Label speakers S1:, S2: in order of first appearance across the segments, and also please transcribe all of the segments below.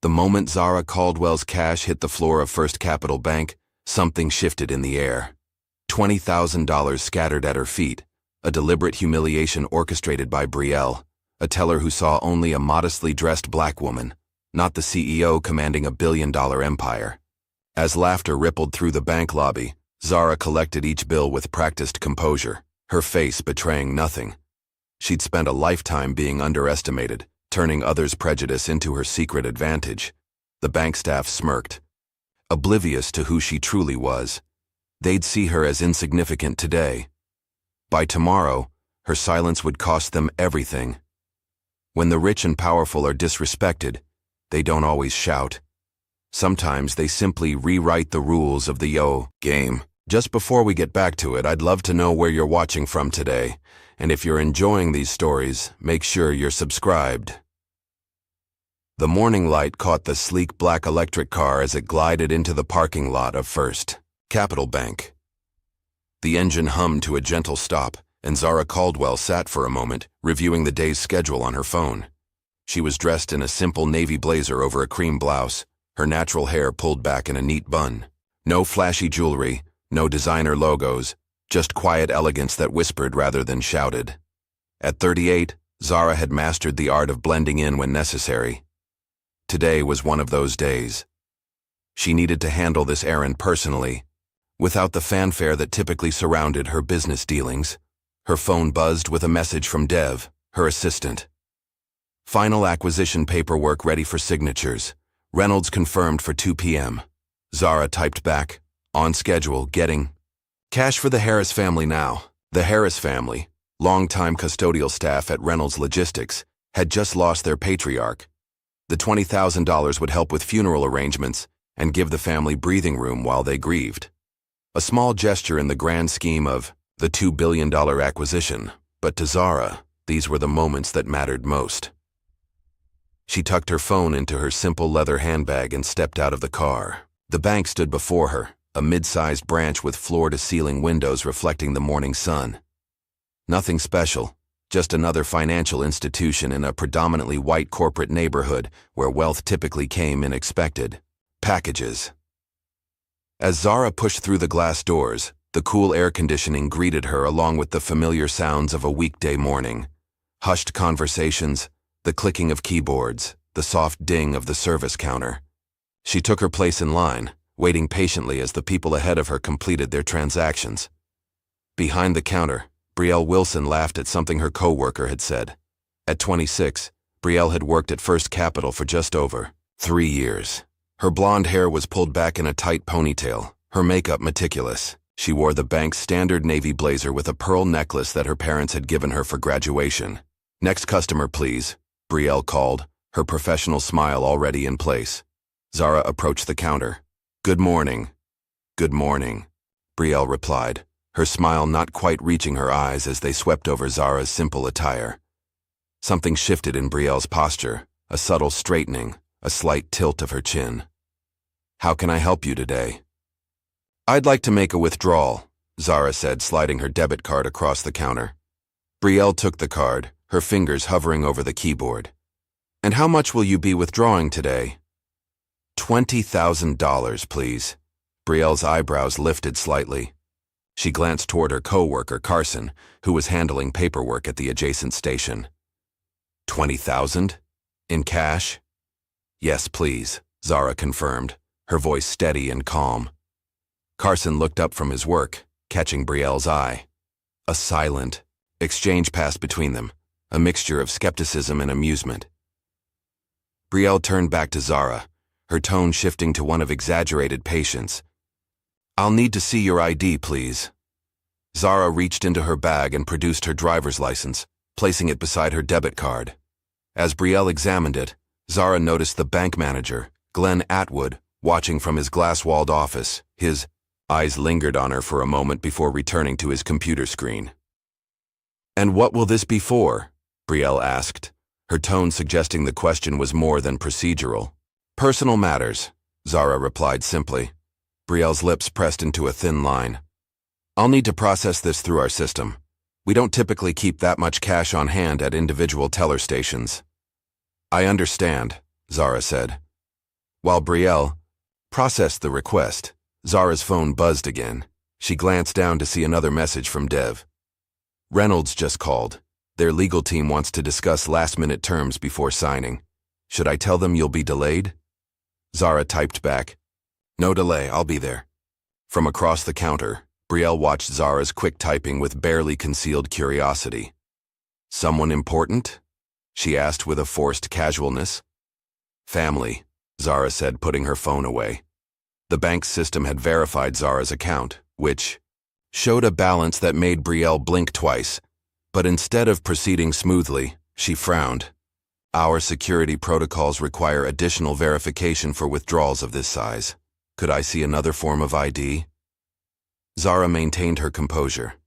S1: The moment Zara Caldwell's cash hit the floor of First Capital Bank, something shifted in the air. $20,000 scattered at her feet, a deliberate humiliation orchestrated by Brielle, a teller who saw only a modestly dressed black woman, not the CEO commanding a billion-dollar empire. As laughter rippled through the bank lobby, Zara collected each bill with practiced composure, her face betraying nothing. She'd spent a lifetime being underestimated, turning others' prejudice into her secret advantage. The bank staff smirked, oblivious to who she truly was. They'd see her as insignificant today. By tomorrow, her silence would cost them everything. When the rich and powerful are disrespected, they don't always shout. Sometimes they simply rewrite the rules of the game. Just before we get back to it, I'd love to know where you're watching from today, and if you're enjoying these stories, make sure you're subscribed. The morning light caught the sleek black electric car as it glided into the parking lot of First Capital Bank. The engine hummed to a gentle stop, and Zara Caldwell sat for a moment, reviewing the day's schedule on her phone. She was dressed in a simple navy blazer over a cream blouse, her natural hair pulled back in a neat bun. No flashy jewelry, no designer logos, just quiet elegance that whispered rather than shouted. At 38, Zara had mastered the art of blending in when necessary. Today was one of those days. She needed to handle this errand personally, without the fanfare that typically surrounded her business dealings. Her phone buzzed with a message from Dev, her assistant. Final acquisition paperwork ready for signatures. Reynolds confirmed for 2 p.m. Zara typed back, on schedule, getting cash for the Harris family now. The Harris family, longtime custodial staff at Reynolds Logistics, had just lost their patriarch. The $20,000 would help with funeral arrangements and give the family breathing room while they grieved. A small gesture in the grand scheme of the $2 billion acquisition, but to Zara, these were the moments that mattered most. She tucked her phone into her simple leather handbag and stepped out of the car. The bank stood before her, a mid-sized branch with floor-to-ceiling windows reflecting the morning sun. Nothing special, just another financial institution in a predominantly white corporate neighborhood where wealth typically came in expected packages. As Zara pushed through the glass doors, the cool air conditioning greeted her along with the familiar sounds of a weekday morning. Hushed conversations, the clicking of keyboards, the soft ding of the service counter. She took her place in line, waiting patiently as the people ahead of her completed their transactions. Behind the counter, Brielle Wilson laughed at something her coworker had said. At 26, Brielle had worked at First Capital for just over 3 years. Her blonde hair was pulled back in a tight ponytail, her makeup meticulous. She wore the bank's standard navy blazer with a pearl necklace that her parents had given her for graduation. "Next customer, please," Brielle called, her professional smile already in place. Zara approached the counter. "Good morning." "Good morning," Brielle replied, her smile not quite reaching her eyes as they swept over Zara's simple attire. Something shifted in Brielle's posture, a subtle straightening, a slight tilt of her chin. "How can I help you today?" "I'd like to make a withdrawal," Zara said, sliding her debit card across the counter. Brielle took the card, her fingers hovering over the keyboard. "And how much will you be withdrawing today?" $20,000, please." Brielle's eyebrows lifted slightly. She glanced toward her coworker, Carson, who was handling paperwork at the adjacent station. $20,000? In cash? "Yes, please," Zara confirmed, her voice steady and calm. Carson looked up from his work, catching Brielle's eye. A silent exchange passed between them, a mixture of skepticism and amusement. Brielle turned back to Zara, her tone shifting to one of exaggerated patience. "I'll need to see your ID, please." Zara reached into her bag and produced her driver's license, placing it beside her debit card. As Brielle examined it, Zara noticed the bank manager, Glenn Atwood, watching from his glass-walled office. His eyes lingered on her for a moment before returning to his computer screen. "And what will this be for?" Brielle asked, her tone suggesting the question was more than procedural. "Personal matters," Zara replied simply. Brielle's lips pressed into a thin line. "I'll need to process this through our system. We don't typically keep that much cash on hand at individual teller stations." "I understand," Zara said. While Brielle processed the request, Zara's phone buzzed again. She glanced down to see another message from Dev. Reynolds just called. Their legal team wants to discuss last-minute terms before signing. Should I tell them you'll be delayed? Zara typed back, "No delay, I'll be there." From across the counter, Brielle watched Zara's quick typing with barely concealed curiosity. "Someone important?" she asked with a forced casualness. "Family," Zara said, putting her phone away. The bank's system had verified Zara's account, which showed a balance that made Brielle blink twice. But instead of proceeding smoothly, she frowned. "Our security protocols require additional verification for withdrawals of this size. Could I see another form of ID?" Zara maintained her composure.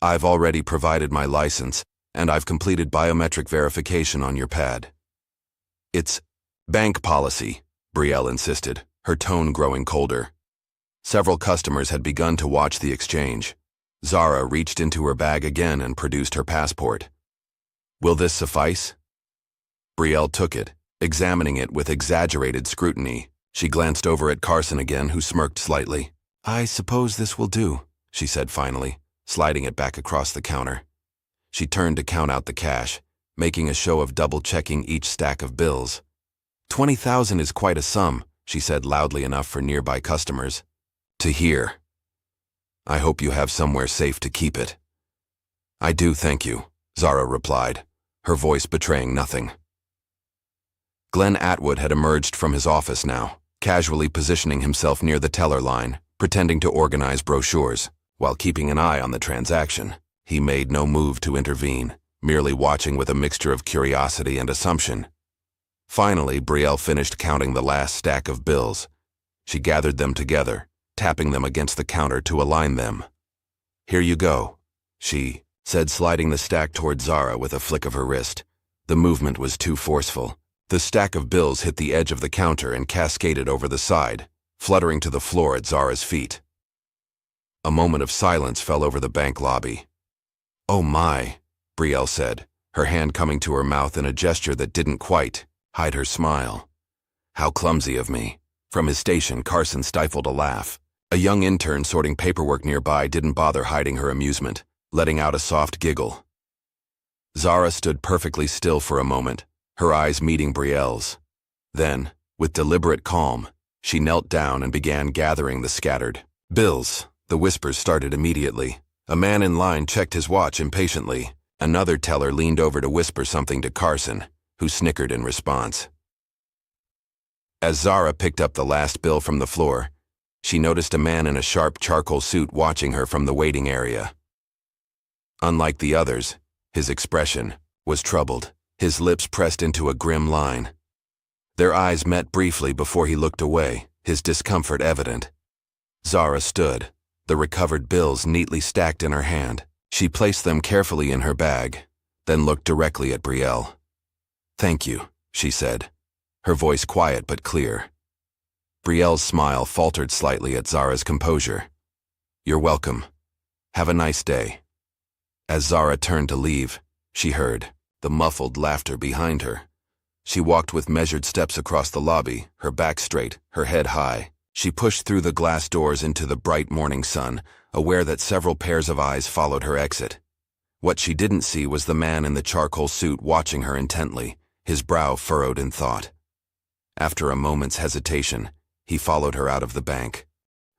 S1: "I've already provided my license, and I've completed biometric verification on your pad." "It's bank policy," Brielle insisted, her tone growing colder. Several customers had begun to watch the exchange. Zara reached into her bag again and produced her passport. "Will this suffice?" Brielle took it, examining it with exaggerated scrutiny. She glanced over at Carson again, who smirked slightly. "I suppose this will do," she said finally, sliding it back across the counter. She turned to count out the cash, making a show of double-checking each stack of bills. "20,000 is quite a sum," she said loudly enough for nearby customers to hear. "I hope you have somewhere safe to keep it." "I do, thank you," Zara replied, her voice betraying nothing. Glenn Atwood had emerged from his office now, casually positioning himself near the teller line, pretending to organize brochures, while keeping an eye on the transaction. He made no move to intervene, merely watching with a mixture of curiosity and assumption. Finally, Brielle finished counting the last stack of bills. She gathered them together, tapping them against the counter to align them. "Here you go," she said, sliding the stack toward Zara with a flick of her wrist. The movement was too forceful. The stack of bills hit the edge of the counter and cascaded over the side, fluttering to the floor at Zara's feet. A moment of silence fell over the bank lobby. "Oh my," Brielle said, her hand coming to her mouth in a gesture that didn't quite hide her smile. "How clumsy of me." From his station, Carson stifled a laugh. A young intern sorting paperwork nearby didn't bother hiding her amusement, letting out a soft giggle. Zara stood perfectly still for a moment, her eyes meeting Brielle's. Then, with deliberate calm, she knelt down and began gathering the scattered bills. The whispers started immediately. A man in line checked his watch impatiently. Another teller leaned over to whisper something to Carson, who snickered in response. As Zara picked up the last bill from the floor, she noticed a man in a sharp charcoal suit watching her from the waiting area. Unlike the others, his expression was troubled, his lips pressed into a grim line. Their eyes met briefly before he looked away, his discomfort evident. Zara stood, the recovered bills neatly stacked in her hand. She placed them carefully in her bag, then looked directly at Brielle. "Thank you," she said, her voice quiet but clear. Brielle's smile faltered slightly at Zara's composure. "You're welcome. Have a nice day." As Zara turned to leave, she heard the muffled laughter behind her. She walked with measured steps across the lobby, her back straight, her head high. She pushed through the glass doors into the bright morning sun, aware that several pairs of eyes followed her exit. What she didn't see was the man in the charcoal suit watching her intently, his brow furrowed in thought. After a moment's hesitation, he followed her out of the bank.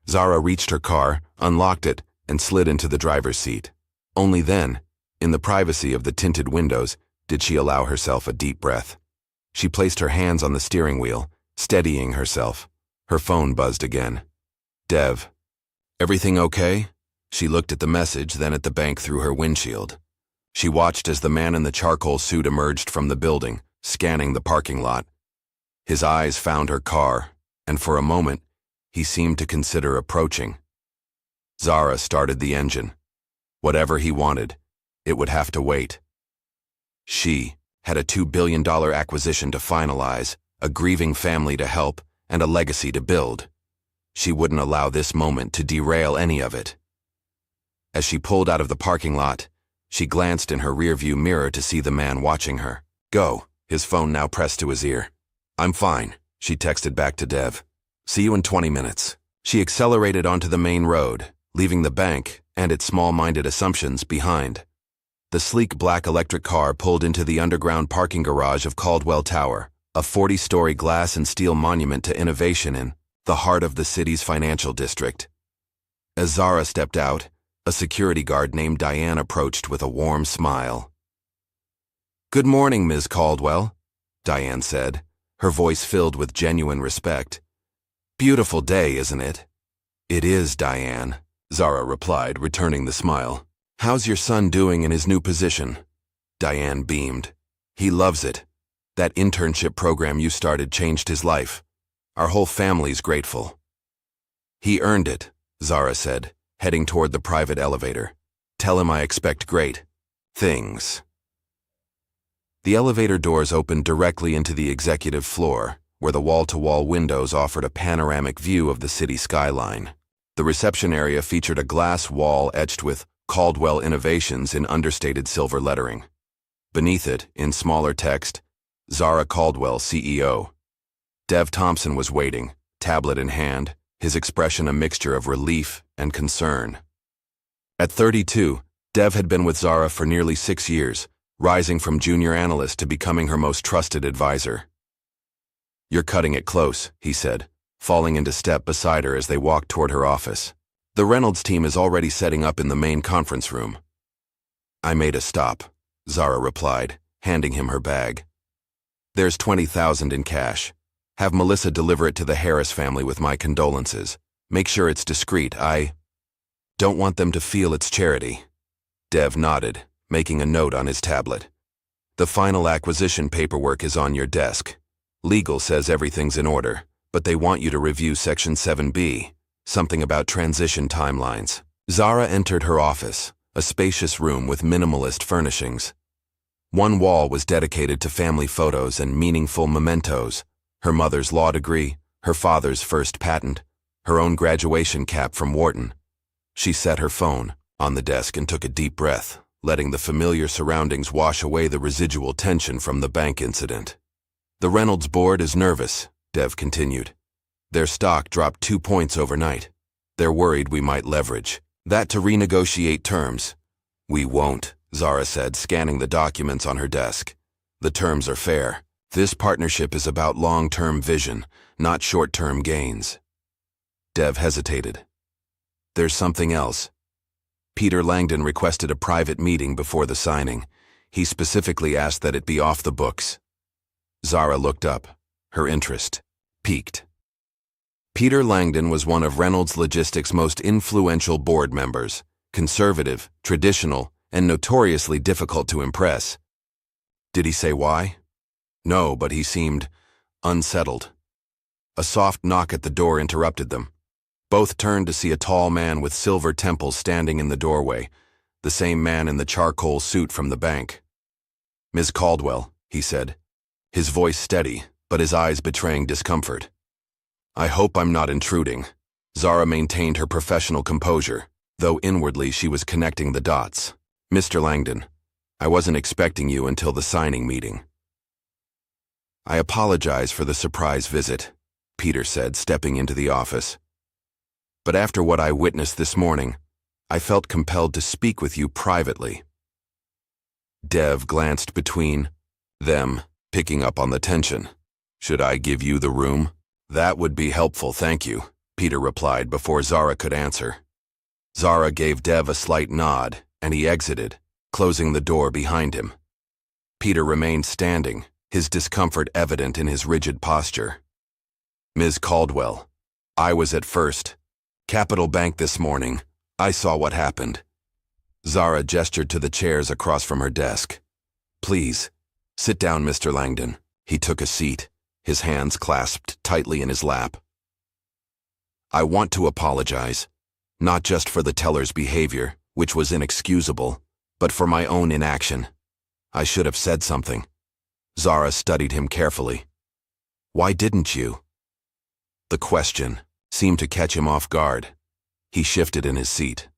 S1: Zara reached her car, unlocked it, and slid into the driver's seat. Only then, in the privacy of the tinted windows, did she allow herself a deep breath. She placed her hands on the steering wheel, steadying herself. Her phone buzzed again. "Dev. Everything okay?" She looked at the message, then at the bank through her windshield. She watched as the man in the charcoal suit emerged from the building, scanning the parking lot. His eyes found her car, and for a moment, he seemed to consider approaching. Zara started the engine. Whatever he wanted, it would have to wait. She had a $2 billion acquisition to finalize, a grieving family to help, and a legacy to build. She wouldn't allow this moment to derail any of it. As she pulled out of the parking lot, she glanced in her rearview mirror to see the man watching her. "Go," his phone now pressed to his ear. "I'm fine," she texted back to Dev. See you in 20 minutes. She accelerated onto the main road, leaving the bank and its small-minded assumptions behind. The sleek black electric car pulled into the underground parking garage of Caldwell Tower, a 40-story glass and steel monument to innovation in the heart of the city's financial district. As Zara stepped out, a security guard named Diane approached with a warm smile. "Good morning, Ms. Caldwell," Diane said, her voice filled with genuine respect. "Beautiful day, isn't it?" "It is, Diane," Zara replied, returning the smile. "How's your son doing in his new position?" Diane beamed. "He loves it. That internship program you started changed his life. Our whole family's grateful." "He earned it," Zara said, heading toward the private elevator. "Tell him I expect great things." The elevator doors opened directly into the executive floor, where the wall-to-wall windows offered a panoramic view of the city skyline. The reception area featured a glass wall etched with Caldwell Innovations in understated silver lettering. Beneath it, in smaller text, Zara Caldwell, CEO. Dev Thompson was waiting, tablet in hand, his expression a mixture of relief and concern. At 32, Dev had been with Zara for nearly 6 years, rising from junior analyst to becoming her most trusted advisor. "You're cutting it close," he said, falling into step beside her as they walked toward her office. "The Reynolds team is already setting up in the main conference room." "I made a stop," Zara replied, handing him her bag. "There's $20,000 in cash. Have Melissa deliver it to the Harris family with my condolences. Make sure it's discreet. I don't want them to feel it's charity." Dev nodded, making a note on his tablet. "The final acquisition paperwork is on your desk. Legal says everything's in order, but they want you to review Section 7B, something about transition timelines." Zara entered her office, a spacious room with minimalist furnishings. One wall was dedicated to family photos and meaningful mementos: her mother's law degree, her father's first patent, her own graduation cap from Wharton. She set her phone on the desk and took a deep breath, letting the familiar surroundings wash away the residual tension from the bank incident. "The Reynolds board is nervous," Dev continued. "Their stock dropped 2 points overnight. They're worried we might leverage that to renegotiate terms." "We won't," Zara said, scanning the documents on her desk. "The terms are fair. This partnership is about long-term vision, not short-term gains." Dev hesitated. "There's something else." Peter Langdon requested a private meeting before the signing. He specifically asked that it be off the books. Zara looked up, her interest piqued. Peter Langdon was one of Reynolds Logistics' most influential board members, conservative, traditional, and notoriously difficult to impress. Did he say why? No, but he seemed unsettled. A soft knock at the door interrupted them. Both turned to see a tall man with silver temples standing in the doorway, the same man in the charcoal suit from the bank. "Ms. Caldwell," he said, his voice steady, but his eyes betraying discomfort. "I hope I'm not intruding." Zara maintained her professional composure, though inwardly she was connecting the dots. "Mr. Langdon, I wasn't expecting you until the signing meeting." "I apologize for the surprise visit," Peter said, stepping into the office. "But after what I witnessed this morning, I felt compelled to speak with you privately." Dev glanced between them, picking up on the tension. "Should I give you the room?" "That would be helpful, thank you," Peter replied before Zara could answer. Zara gave Dev a slight nod, and he exited, closing the door behind him. Peter remained standing, his discomfort evident in his rigid posture. "Ms. Caldwell, I was at First Capital Bank this morning. I saw what happened." Zara gestured to the chairs across from her desk. "Please, sit down, Mr. Langdon." He took a seat, his hands clasped tightly in his lap. "I want to apologize, not just for the teller's behavior, which was inexcusable, but for my own inaction. I should have said something." Zara studied him carefully. "Why didn't you?" The question seemed to catch him off guard. He shifted in his seat.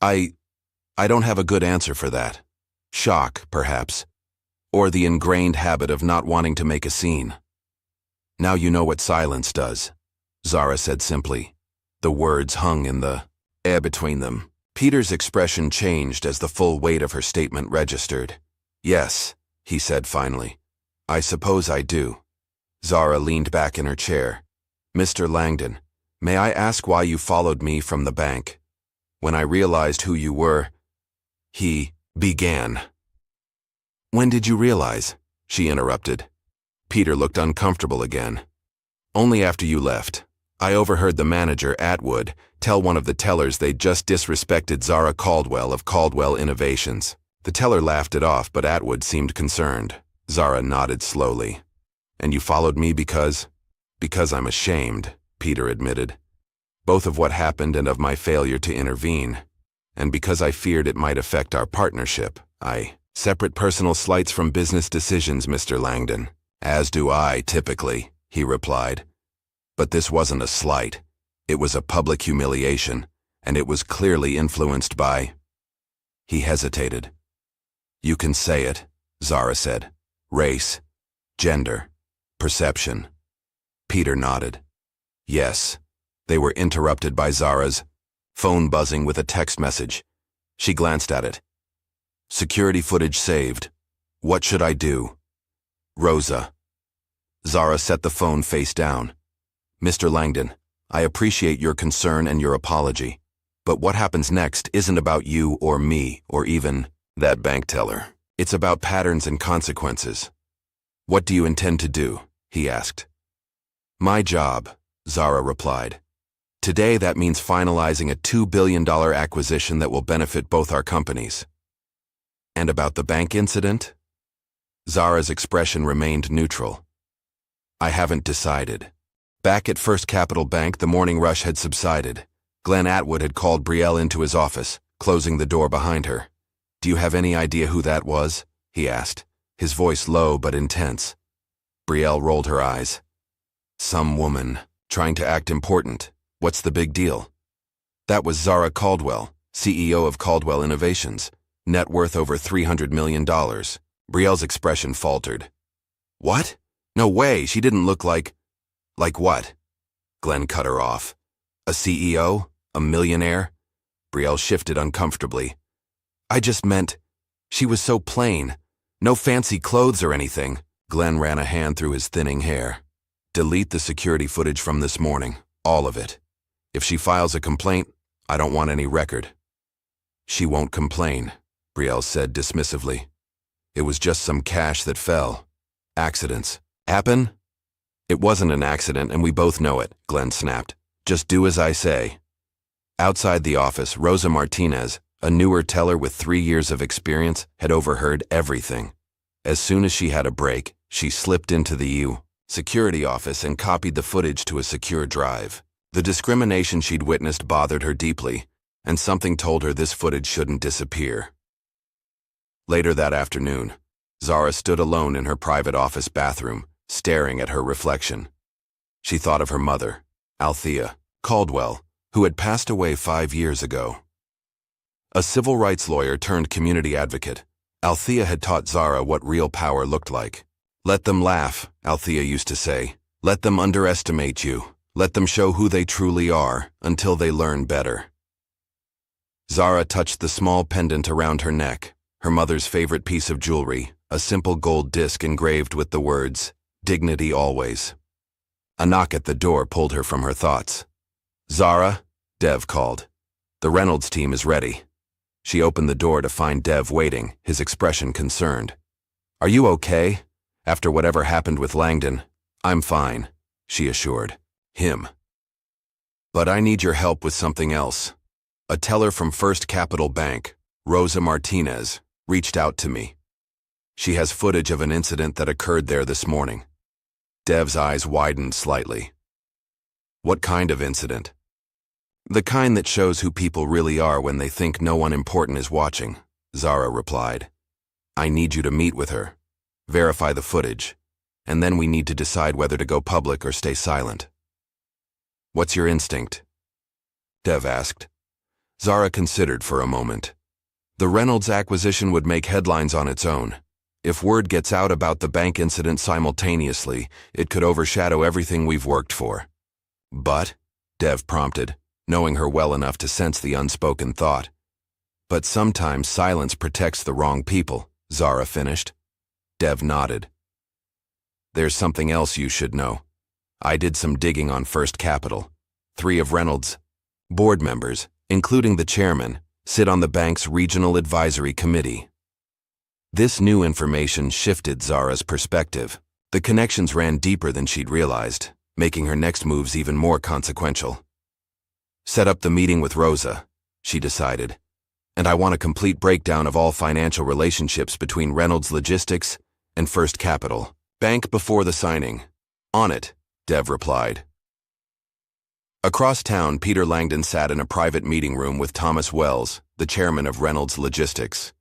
S1: I don't have a good answer for that. Shock, perhaps. Or the ingrained habit of not wanting to make a scene." Now you know what silence does, Zara said simply. The words hung in the air between them. Peter's expression changed as the full weight of her statement registered. Yes, he said finally. I suppose I do. Zara leaned back in her chair. Mr. Langdon, may I ask why you followed me from the bank? When I realized who you were, he began. When did you realize? She interrupted. Peter looked uncomfortable again. Only after you left. I overheard the manager, Atwood, tell one of the tellers they'd just disrespected Zara Caldwell of Caldwell Innovations. The teller laughed it off, but Atwood seemed concerned. Zara nodded slowly. And you followed me because? Because I'm ashamed, Peter admitted. Both of what happened and of my failure to intervene. And because I feared it might affect our partnership. Separate personal slights from business decisions, Mr. Langdon. As do I, typically, he replied. But this wasn't a slight. It was a public humiliation, and it was clearly influenced by... He hesitated. You can say it, Zara said. Race, gender, perception. Peter nodded. Yes. They were interrupted by Zara's phone buzzing with a text message. She glanced at it. Security footage saved. What should I do? Rosa. Zara set the phone face down. Mr. Langdon, I appreciate your concern and your apology, but what happens next isn't about you or me or even that bank teller. It's about patterns and consequences. What do you intend to do? He asked. My job, Zara replied. Today that means finalizing a $2 billion acquisition that will benefit both our companies. And about the bank incident? Zara's expression remained neutral. I haven't decided. Back at First Capital Bank, the morning rush had subsided. Glenn Atwood had called Brielle into his office, closing the door behind her. Do you have any idea who that was? He asked, his voice low but intense. Brielle rolled her eyes. Some woman, trying to act important. What's the big deal? That was Zara Caldwell, CEO of Caldwell Innovations, net worth over $300 million. Brielle's expression faltered. What? No way, she didn't look like... Like what? Glenn cut her off. A CEO? A millionaire? Brielle shifted uncomfortably. I just meant, she was so plain. No fancy clothes or anything. Glenn ran a hand through his thinning hair. Delete the security footage from this morning. All of it. If she files a complaint, I don't want any record. She won't complain, Brielle said dismissively. It was just some cash that fell. Accidents. Happen? It wasn't an accident, and we both know it, Glenn snapped. Just do as I say. Outside the office, Rosa Martinez, a newer teller with 3 years of experience, had overheard everything. As soon as she had a break, she slipped into the security office and copied the footage to a secure drive. The discrimination she'd witnessed bothered her deeply, and something told her this footage shouldn't disappear. Later that afternoon, Zara stood alone in her private office bathroom, staring at her reflection. She thought of her mother, Althea Caldwell, who had passed away 5 years ago. A civil rights lawyer turned community advocate, Althea had taught Zara what real power looked like. Let them laugh, Althea used to say. Let them underestimate you. Let them show who they truly are, until they learn better. Zara touched the small pendant around her neck, her mother's favorite piece of jewelry, a simple gold disc engraved with the words, Dignity always. A knock at the door pulled her from her thoughts. Zara, Dev called. The Reynolds team is ready. She opened the door to find Dev waiting, his expression concerned. Are you okay? After whatever happened with Langdon, I'm fine, she assured him. But I need your help with something else. A teller from First Capital Bank, Rosa Martinez, reached out to me. She has footage of an incident that occurred there this morning. Dev's eyes widened slightly. What kind of incident? The kind that shows who people really are when they think no one important is watching, Zara replied. I need you to meet with her, verify the footage, and then we need to decide whether to go public or stay silent. What's your instinct? Dev asked. Zara considered for a moment. The Reynolds acquisition would make headlines on its own. If word gets out about the bank incident simultaneously, it could overshadow everything we've worked for. But, Dev prompted, knowing her well enough to sense the unspoken thought. But sometimes silence protects the wrong people, Zara finished. Dev nodded. There's something else you should know. I did some digging on First Capital. 3 of Reynolds' board members, including the chairman, sit on the bank's Regional Advisory Committee. This new information shifted Zara's perspective. The connections ran deeper than she'd realized, making her next moves even more consequential. Set up the meeting with Rosa, she decided, and I want a complete breakdown of all financial relationships between Reynolds Logistics and First Capital Bank before the signing. On it, Dev replied. Across town, Peter Langdon sat in a private meeting room with Thomas Wells, the chairman of Reynolds Logistics.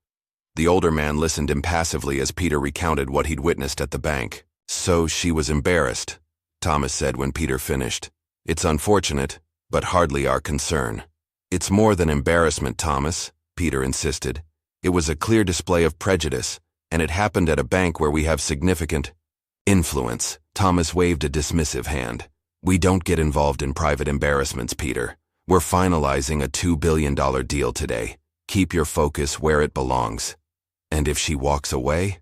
S1: The older man listened impassively as Peter recounted what he'd witnessed at the bank. So she was embarrassed, Thomas said when Peter finished. It's unfortunate, but hardly our concern. It's more than embarrassment, Thomas, Peter insisted. It was a clear display of prejudice, and it happened at a bank where we have significant influence. Thomas waved a dismissive hand. We don't get involved in private embarrassments, Peter. We're finalizing a $2 billion deal today. Keep your focus where it belongs. And if she walks away?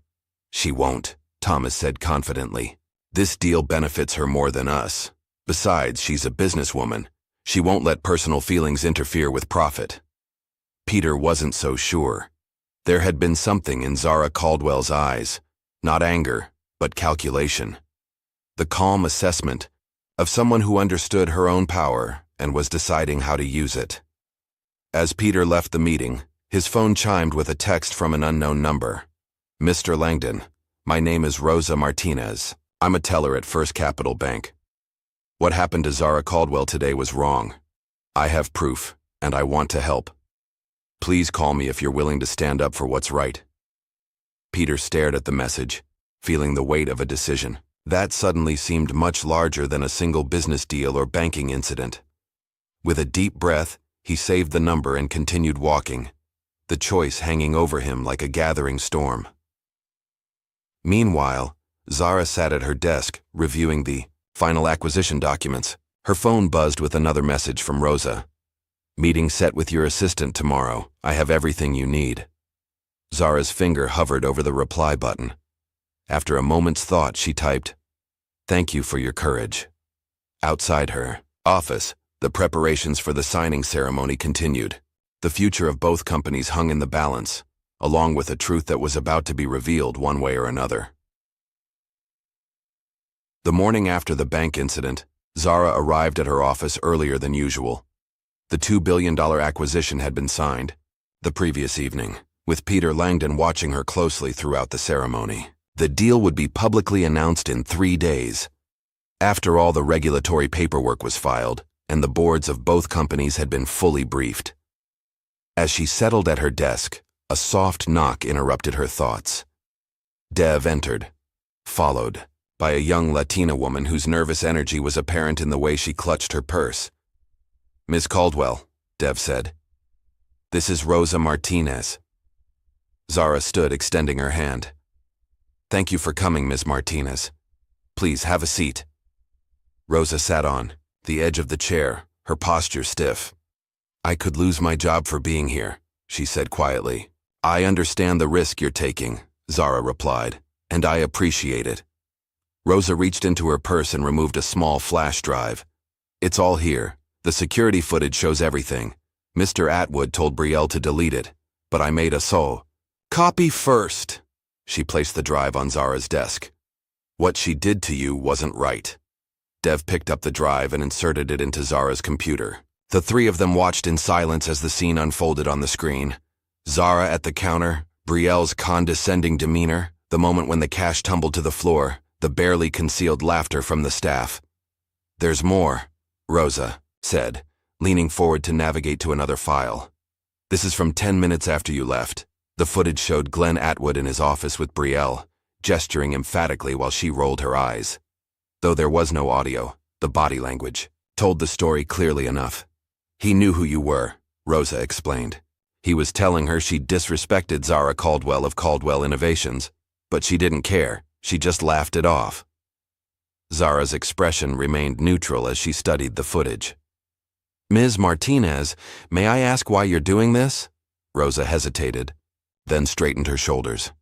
S1: She won't, Thomas said confidently. This deal benefits her more than us. Besides, she's a businesswoman. She won't let personal feelings interfere with profit. Peter wasn't so sure. There had been something in Zara Caldwell's eyes, not anger, but calculation. The calm assessment of someone who understood her own power and was deciding how to use it. As Peter left the meeting, his phone chimed with a text from an unknown number. Mr. Langdon, my name is Rosa Martinez. I'm a teller at First Capital Bank. What happened to Zara Caldwell today was wrong. I have proof, and I want to help. Please call me if you're willing to stand up for what's right. Peter stared at the message, feeling the weight of a decision. That suddenly seemed much larger than a single business deal or banking incident. With a deep breath, he saved the number and continued walking, the choice hanging over him like a gathering storm. Meanwhile, Zara sat at her desk, reviewing the final acquisition documents. Her phone buzzed with another message from Rosa. Meeting set with your assistant tomorrow. I have everything you need. Zara's finger hovered over the reply button. After a moment's thought, she typed, "Thank you for your courage." Outside her office, the preparations for the signing ceremony continued. The future of both companies hung in the balance, along with a truth that was about to be revealed one way or another. The morning after the bank incident, Zara arrived at her office earlier than usual. The $2 billion acquisition had been signed the previous evening, with Peter Langdon watching her closely throughout the ceremony. The deal would be publicly announced in 3 days. After all the regulatory paperwork was filed, and the boards of both companies had been fully briefed. As she settled at her desk, a soft knock interrupted her thoughts. Dev entered, followed by a young Latina woman whose nervous energy was apparent in the way she clutched her purse. "Miss Caldwell," Dev said. "This is Rosa Martinez." Zara stood, extending her hand. "Thank you for coming, Miss Martinez. Please have a seat." Rosa sat on the edge of the chair, her posture stiff. "I could lose my job for being here," she said quietly. "I understand the risk you're taking," Zara replied, "and I appreciate it." Rosa reached into her purse and removed a small flash drive. "It's all here. The security footage shows everything. Mr. Atwood told Brielle to delete it, but I made a copy first." She placed the drive on Zara's desk. "What she did to you wasn't right." Dev picked up the drive and inserted it into Zara's computer. The 3 of them watched in silence as the scene unfolded on the screen. Zara at the counter, Brielle's condescending demeanor, the moment when the cash tumbled to the floor, the barely concealed laughter from the staff. "There's more," Rosa said, leaning forward to navigate to another file. "This is from 10 minutes after you left." The footage showed Glenn Atwood in his office with Brielle, gesturing emphatically while she rolled her eyes. Though there was no audio, the body language told the story clearly enough. "He knew who you were," Rosa explained. "He was telling her she disrespected Zara Caldwell of Caldwell Innovations. But she didn't care. She just laughed it off. Zara's expression remained neutral as she studied the footage. "Ms. Martinez, may I ask why you're doing this?" Rosa hesitated, then straightened her shoulders.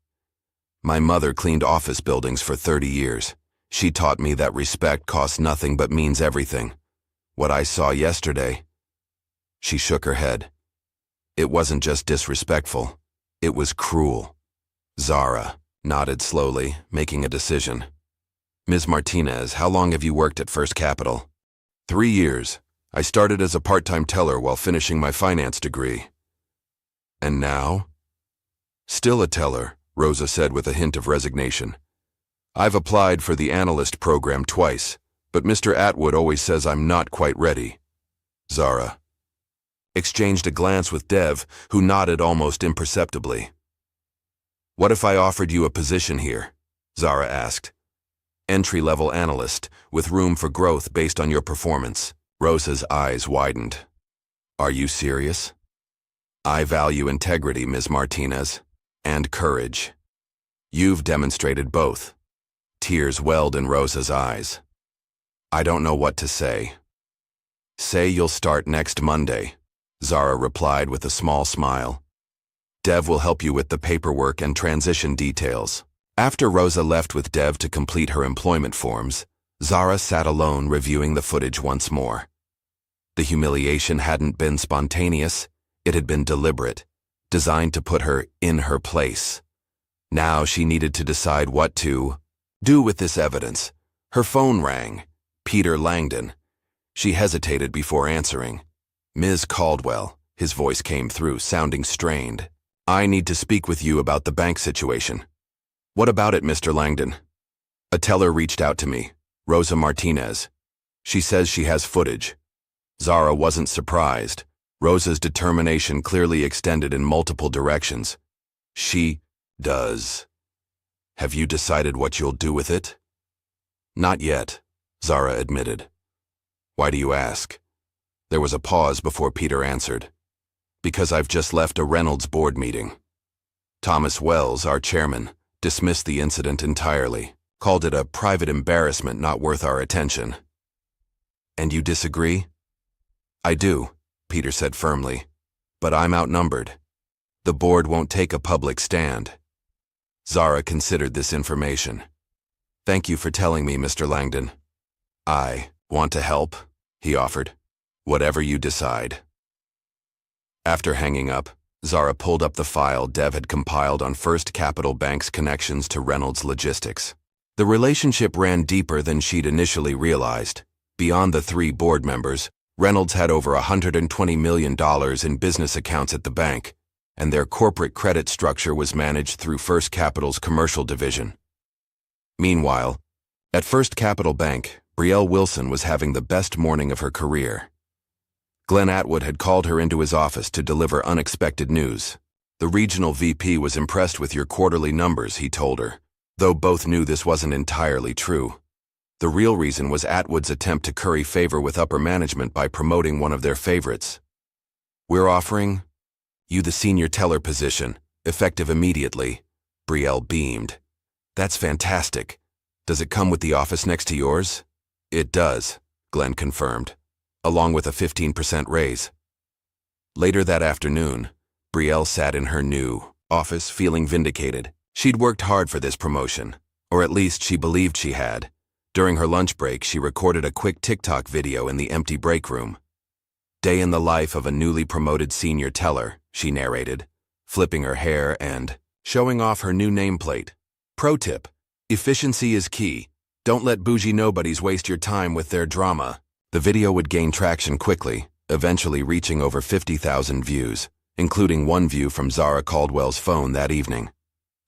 S1: "My mother cleaned office buildings for 30 years. She taught me that respect costs nothing but means everything. What I saw yesterday..." She shook her head. "It wasn't just disrespectful. It was cruel." Zara nodded slowly, making a decision. "Ms. Martinez, how long have you worked at First Capital?" 3 years. I started as a part-time teller while finishing my finance degree." "And now?" "Still a teller," Rosa said with a hint of resignation. "I've applied for the analyst program twice, but Mr. Atwood always says I'm not quite ready." Zara exchanged a glance with Dev, who nodded almost imperceptibly. "What if I offered you a position here?" Zara asked. "Entry-level analyst, with room for growth based on your performance." Rosa's eyes widened. "Are you serious?" "I value integrity, Ms. Martinez, and courage. You've demonstrated both." Tears welled in Rosa's eyes. "I don't know what to say." "Say you'll start next Monday," Zara replied with a small smile. "Dev will help you with the paperwork and transition details." After Rosa left with Dev to complete her employment forms, Zara sat alone reviewing the footage once more. The humiliation hadn't been spontaneous, it had been deliberate, designed to put her in her place. Now she needed to decide what to do with this evidence. Her phone rang. Peter Langdon. She hesitated before answering. "Ms. Caldwell," his voice came through, sounding strained. "I need to speak with you about the bank situation." "What about it, Mr. Langdon?" "A teller reached out to me, Rosa Martinez. She says she has footage." Zara wasn't surprised. Rosa's determination clearly extended in multiple directions. "She does. Have you decided what you'll do with it?" "Not yet," Zara admitted. "Why do you ask?" There was a pause before Peter answered. "Because I've just left a Reynolds board meeting. Thomas Wells, our chairman, dismissed the incident entirely, called it a private embarrassment not worth our attention." "And you disagree?" "I do," Peter said firmly, "but I'm outnumbered. The board won't take a public stand." Zara considered this information. "Thank you for telling me, Mr. Langdon." "I want to help," he offered. "Whatever you decide." After hanging up, Zara pulled up the file Dev had compiled on First Capital Bank's connections to Reynolds Logistics. The relationship ran deeper than she'd initially realized. Beyond the 3 board members, Reynolds had over $120 million in business accounts at the bank, and their corporate credit structure was managed through First Capital's commercial division. Meanwhile, at First Capital Bank, Brielle Wilson was having the best morning of her career. Glenn Atwood had called her into his office to deliver unexpected news. "The regional VP was impressed with your quarterly numbers," he told her, though both knew this wasn't entirely true. The real reason was Atwood's attempt to curry favor with upper management by promoting one of their favorites. "We're offering you the senior teller position, effective immediately." Brielle beamed. "That's fantastic. Does it come with the office next to yours?" "It does," Glenn confirmed, along with a 15% raise. Later that afternoon, Brielle sat in her new office feeling vindicated. She'd worked hard for this promotion, or at least she believed she had. During her lunch break, she recorded a quick TikTok video in the empty break room. "Day in the life of a newly promoted senior teller," she narrated, flipping her hair and showing off her new nameplate. "Pro tip: efficiency is key. Don't let bougie nobodies waste your time with their drama." The video would gain traction quickly, eventually reaching over 50,000 views, including one view from Zara Caldwell's phone that evening.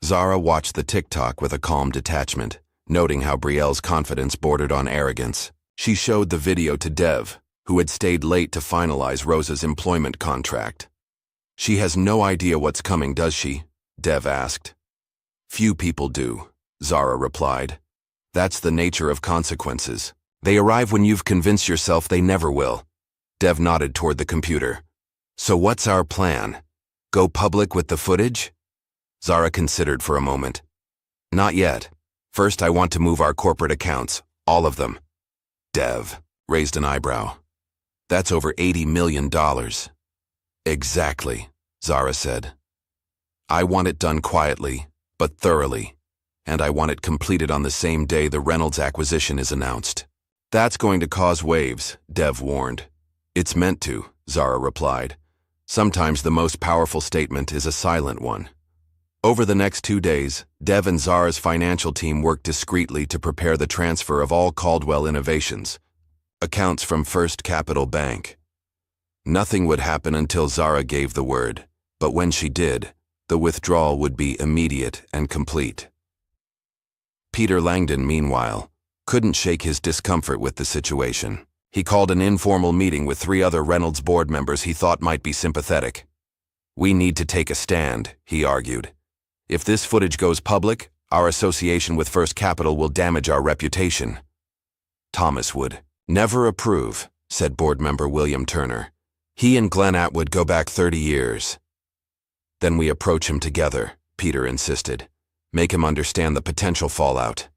S1: Zara watched the TikTok with a calm detachment, noting how Brielle's confidence bordered on arrogance. She showed the video to Dev, who had stayed late to finalize Rosa's employment contract. "She has no idea what's coming, does she?" Dev asked. "Few people do," Zara replied. "That's the nature of consequences. They arrive when you've convinced yourself they never will." Dev nodded toward the computer. "So what's our plan? Go public with the footage?" Zara considered for a moment. Not yet. First, I want to move our corporate accounts, all of them. Dev raised an eyebrow. That's over $80 million. Exactly, Zara said. I want it done quietly, but thoroughly, and I want it completed on the same day the Reynolds acquisition is announced. That's going to cause waves, Dev warned. It's meant to, Zara replied. Sometimes the most powerful statement is a silent one. Over the next 2 days, Dev and Zara's financial team worked discreetly to prepare the transfer of all Caldwell Innovations accounts from First Capital Bank. Nothing would happen until Zara gave the word, but when she did, the withdrawal would be immediate and complete. Peter Langdon, meanwhile, couldn't shake his discomfort with the situation. He called an informal meeting with 3 other Reynolds board members he thought might be sympathetic. We need to take a stand, he argued. If this footage goes public, our association with First Capital will damage our reputation. Thomas would never approve, said board member William Turner. He and Glenn Atwood go back 30 years. Then we approach him together, Peter insisted. Make him understand the potential fallout.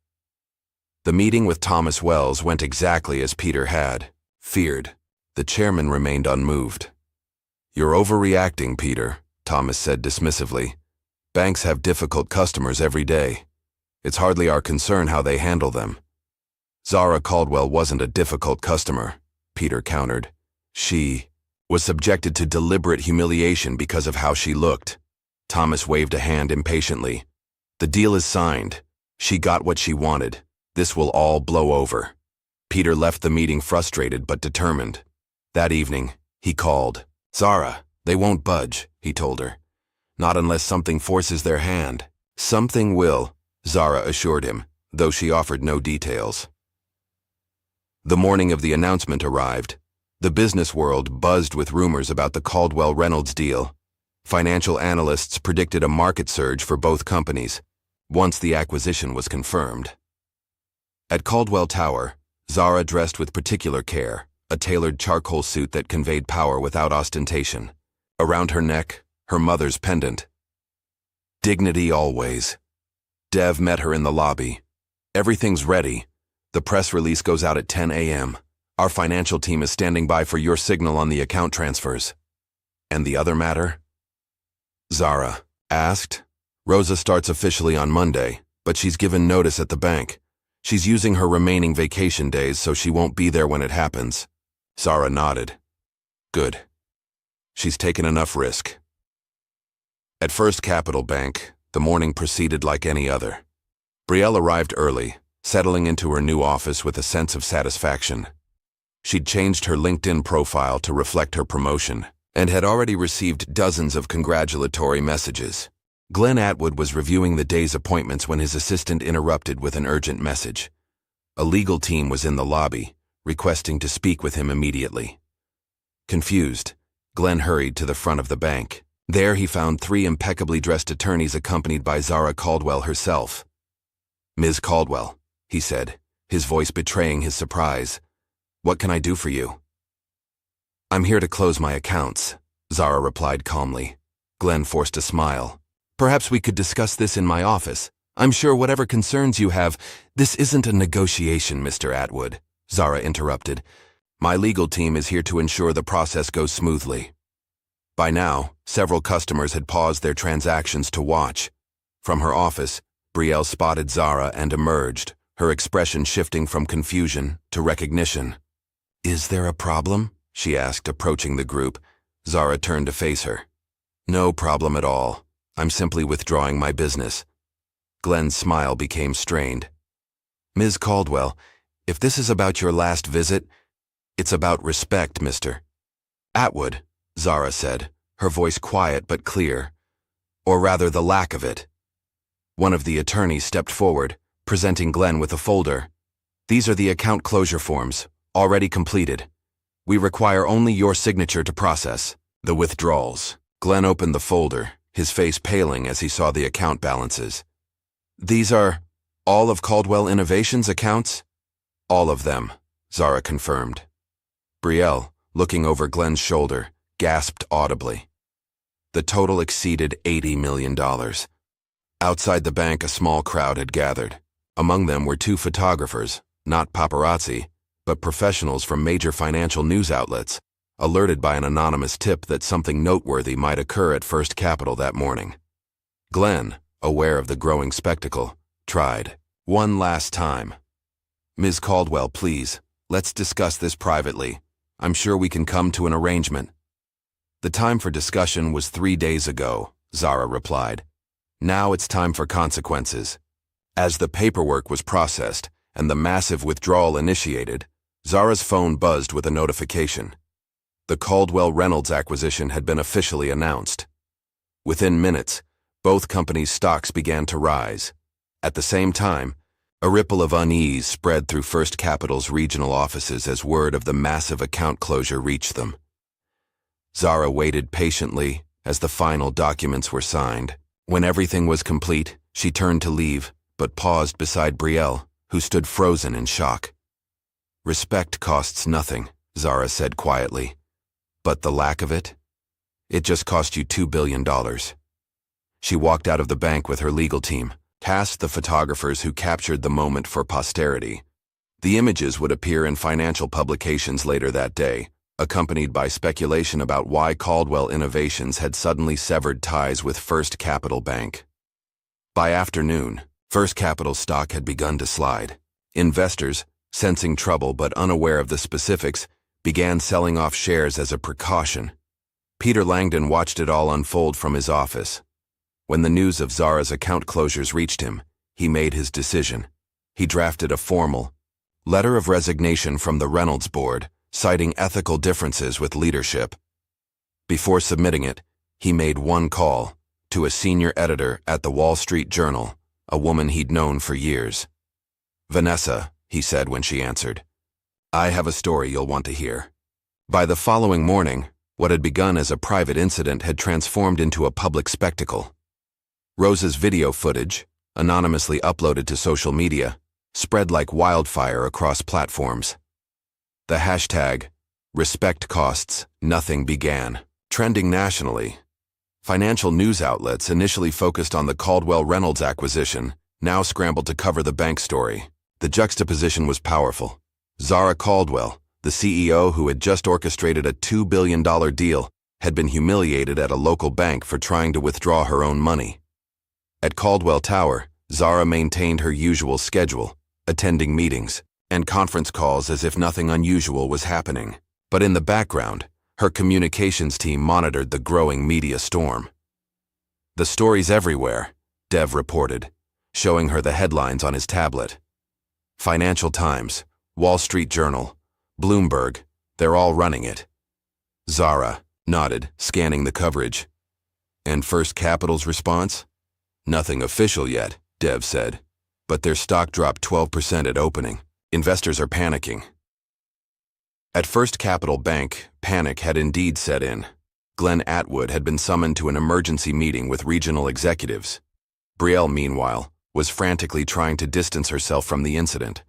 S1: The meeting with Thomas Wells went exactly as Peter had feared. The chairman remained unmoved. You're overreacting, Peter, Thomas said dismissively. Banks have difficult customers every day. It's hardly our concern how they handle them. Zara Caldwell wasn't a difficult customer, Peter countered. She was subjected to deliberate humiliation because of how she looked. Thomas waved a hand impatiently. The deal is signed. She got what she wanted. This will all blow over. Peter left the meeting frustrated but determined. That evening, he called. Zara, they won't budge, he told her. Not unless something forces their hand. Something will, Zara assured him, though she offered no details. The morning of the announcement arrived. The business world buzzed with rumors about the Caldwell-Reynolds deal. Financial analysts predicted a market surge for both companies, once the acquisition was confirmed. At Caldwell Tower, Zara dressed with particular care, a tailored charcoal suit that conveyed power without ostentation. Around her neck, her mother's pendant. Dignity always. Dev met her in the lobby. Everything's ready. The press release goes out at 10 a.m. Our financial team is standing by for your signal on the account transfers. And the other matter? Zara asked. Rosa starts officially on Monday, but she's given notice at the bank. She's using her remaining vacation days so she won't be there when it happens. Zara nodded. Good. She's taken enough risk. At First Capital Bank, the morning proceeded like any other. Brielle arrived early, settling into her new office with a sense of satisfaction. She'd changed her LinkedIn profile to reflect her promotion and had already received dozens of congratulatory messages. Glenn Atwood was reviewing the day's appointments when his assistant interrupted with an urgent message. A legal team was in the lobby, requesting to speak with him immediately. Confused, Glenn hurried to the front of the bank. There he found 3 impeccably dressed attorneys accompanied by Zara Caldwell herself. Ms. Caldwell, he said, his voice betraying his surprise. What can I do for you? I'm here to close my accounts, Zara replied calmly. Glenn forced a smile. Perhaps we could discuss this in my office. I'm sure whatever concerns you have. This isn't a negotiation, Mr. Atwood, Zara interrupted. My legal team is here to ensure the process goes smoothly. By now, several customers had paused their transactions to watch. From her office, Brielle spotted Zara and emerged, her expression shifting from confusion to recognition. Is there a problem? She asked, approaching the group. Zara turned to face her. No problem at all. I'm simply withdrawing my business. Glenn's smile became strained. Ms. Caldwell, if this is about your last visit, it's about respect, Mr. Atwood, Zara said, her voice quiet but clear. Or rather, the lack of it. One of the attorneys stepped forward, presenting Glenn with a folder. These are the account closure forms, already completed. We require only your signature to process the withdrawals. Glenn opened the folder, his face paling as he saw the account balances. These are all of Caldwell Innovations accounts? All of them, Zara confirmed. Brielle, looking over Glenn's shoulder, gasped audibly. The total exceeded $80 million. Outside the bank, a small crowd had gathered. Among them were two photographers, not paparazzi, but professionals from major financial news outlets, alerted by an anonymous tip that something noteworthy might occur at First Capital that morning. Glenn, aware of the growing spectacle, tried. One last time. "Ms. Caldwell, please, let's discuss this privately. I'm sure we can come to an arrangement." "The time for discussion was 3 days ago," Zara replied. "Now it's time for consequences." As the paperwork was processed and the massive withdrawal initiated, Zara's phone buzzed with a notification. The Caldwell-Reynolds acquisition had been officially announced. Within minutes, both companies' stocks began to rise. At the same time, a ripple of unease spread through First Capital's regional offices as word of the massive account closure reached them. Zara waited patiently as the final documents were signed. When everything was complete, she turned to leave, but paused beside Brielle, who stood frozen in shock. "Respect costs nothing," Zara said quietly. "But the lack of it? It just cost you $2 billion. She walked out of the bank with her legal team, past the photographers who captured the moment for posterity. The images would appear in financial publications later that day, accompanied by speculation about why Caldwell Innovations had suddenly severed ties with First Capital Bank. By afternoon, First Capital stock had begun to slide. Investors, sensing trouble but unaware of the specifics, began selling off shares as a precaution. Peter Langdon watched it all unfold from his office. When the news of Zara's account closures reached him, he made his decision. He drafted a formal letter of resignation from the Reynolds board, citing ethical differences with leadership. Before submitting it, he made one call to a senior editor at the Wall Street Journal, a woman he'd known for years. "Vanessa," he said when she answered, "I have a story you'll want to hear." By the following morning, what had begun as a private incident had transformed into a public spectacle. Rose's video footage, anonymously uploaded to social media, spread like wildfire across platforms. The hashtag, #RespectCostsNothing began, trending nationally. Financial news outlets initially focused on the Caldwell-Reynolds acquisition, now scrambled to cover the bank story. The juxtaposition was powerful. Zara Caldwell, the CEO who had just orchestrated a $2 billion deal, had been humiliated at a local bank for trying to withdraw her own money. At Caldwell Tower, Zara maintained her usual schedule, attending meetings and conference calls as if nothing unusual was happening. But in the background, her communications team monitored the growing media storm. "The story's everywhere," Dev reported, showing her the headlines on his tablet. "Financial Times, Wall Street Journal, Bloomberg, they're all running it." Zara nodded, scanning the coverage. "And First Capital's response?" "Nothing official yet," Dev said, "but their stock dropped 12% at opening. Investors are panicking." At First Capital Bank, panic had indeed set in. Glenn Atwood had been summoned to an emergency meeting with regional executives. Brielle, meanwhile, was frantically trying to distance herself from the incident.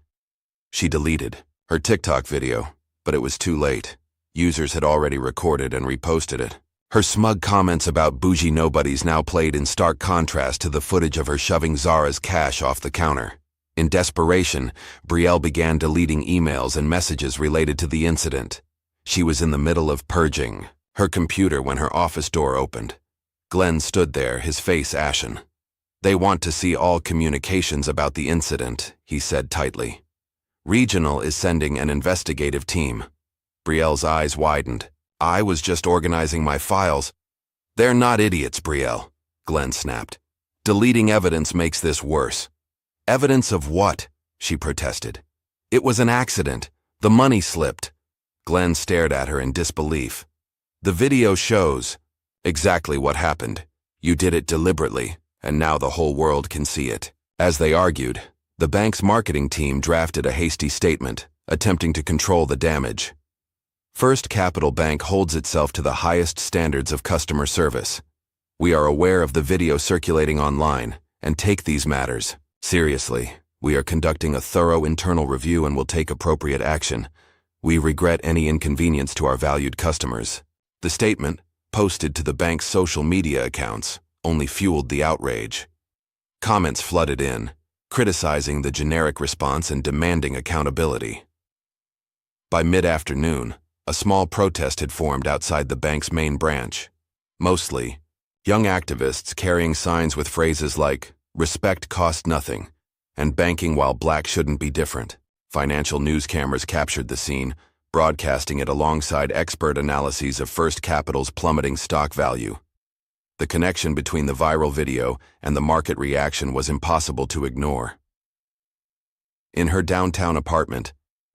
S1: She deleted her TikTok video, but it was too late. Users had already recorded and reposted it. Her smug comments about bougie nobodies now played in stark contrast to the footage of her shoving Zara's cash off the counter. In desperation, Brielle began deleting emails and messages related to the incident. She was in the middle of purging her computer when her office door opened. Glenn stood there, his face ashen. "They want to see all communications about the incident," he said tightly. "Regional is sending an investigative team." Brielle's eyes widened. "I was just organizing my files." "They're not idiots, Brielle," Glenn snapped. "Deleting evidence makes this worse." "Evidence of what?" she protested. "It was an accident. The money slipped." Glenn stared at her in disbelief. "The video shows exactly what happened. You did it deliberately, and now the whole world can see it." As they argued, the bank's marketing team drafted a hasty statement, attempting to control the damage. First Capital Bank holds itself to the highest standards of customer service. We are aware of the video circulating online and take these matters seriously. We are conducting a thorough internal review and will take appropriate action. We regret any inconvenience to our valued customers. The statement, posted to the bank's social media accounts, only fueled the outrage. Comments flooded in, criticizing the generic response and demanding accountability. By mid-afternoon, a small protest had formed outside the bank's main branch. Mostly, young activists carrying signs with phrases like, "Respect costs nothing," and "Banking while black shouldn't be different." Financial news cameras captured the scene, broadcasting it alongside expert analyses of First Capital's plummeting stock value. The connection between the viral video and the market reaction was impossible to ignore. In her downtown apartment,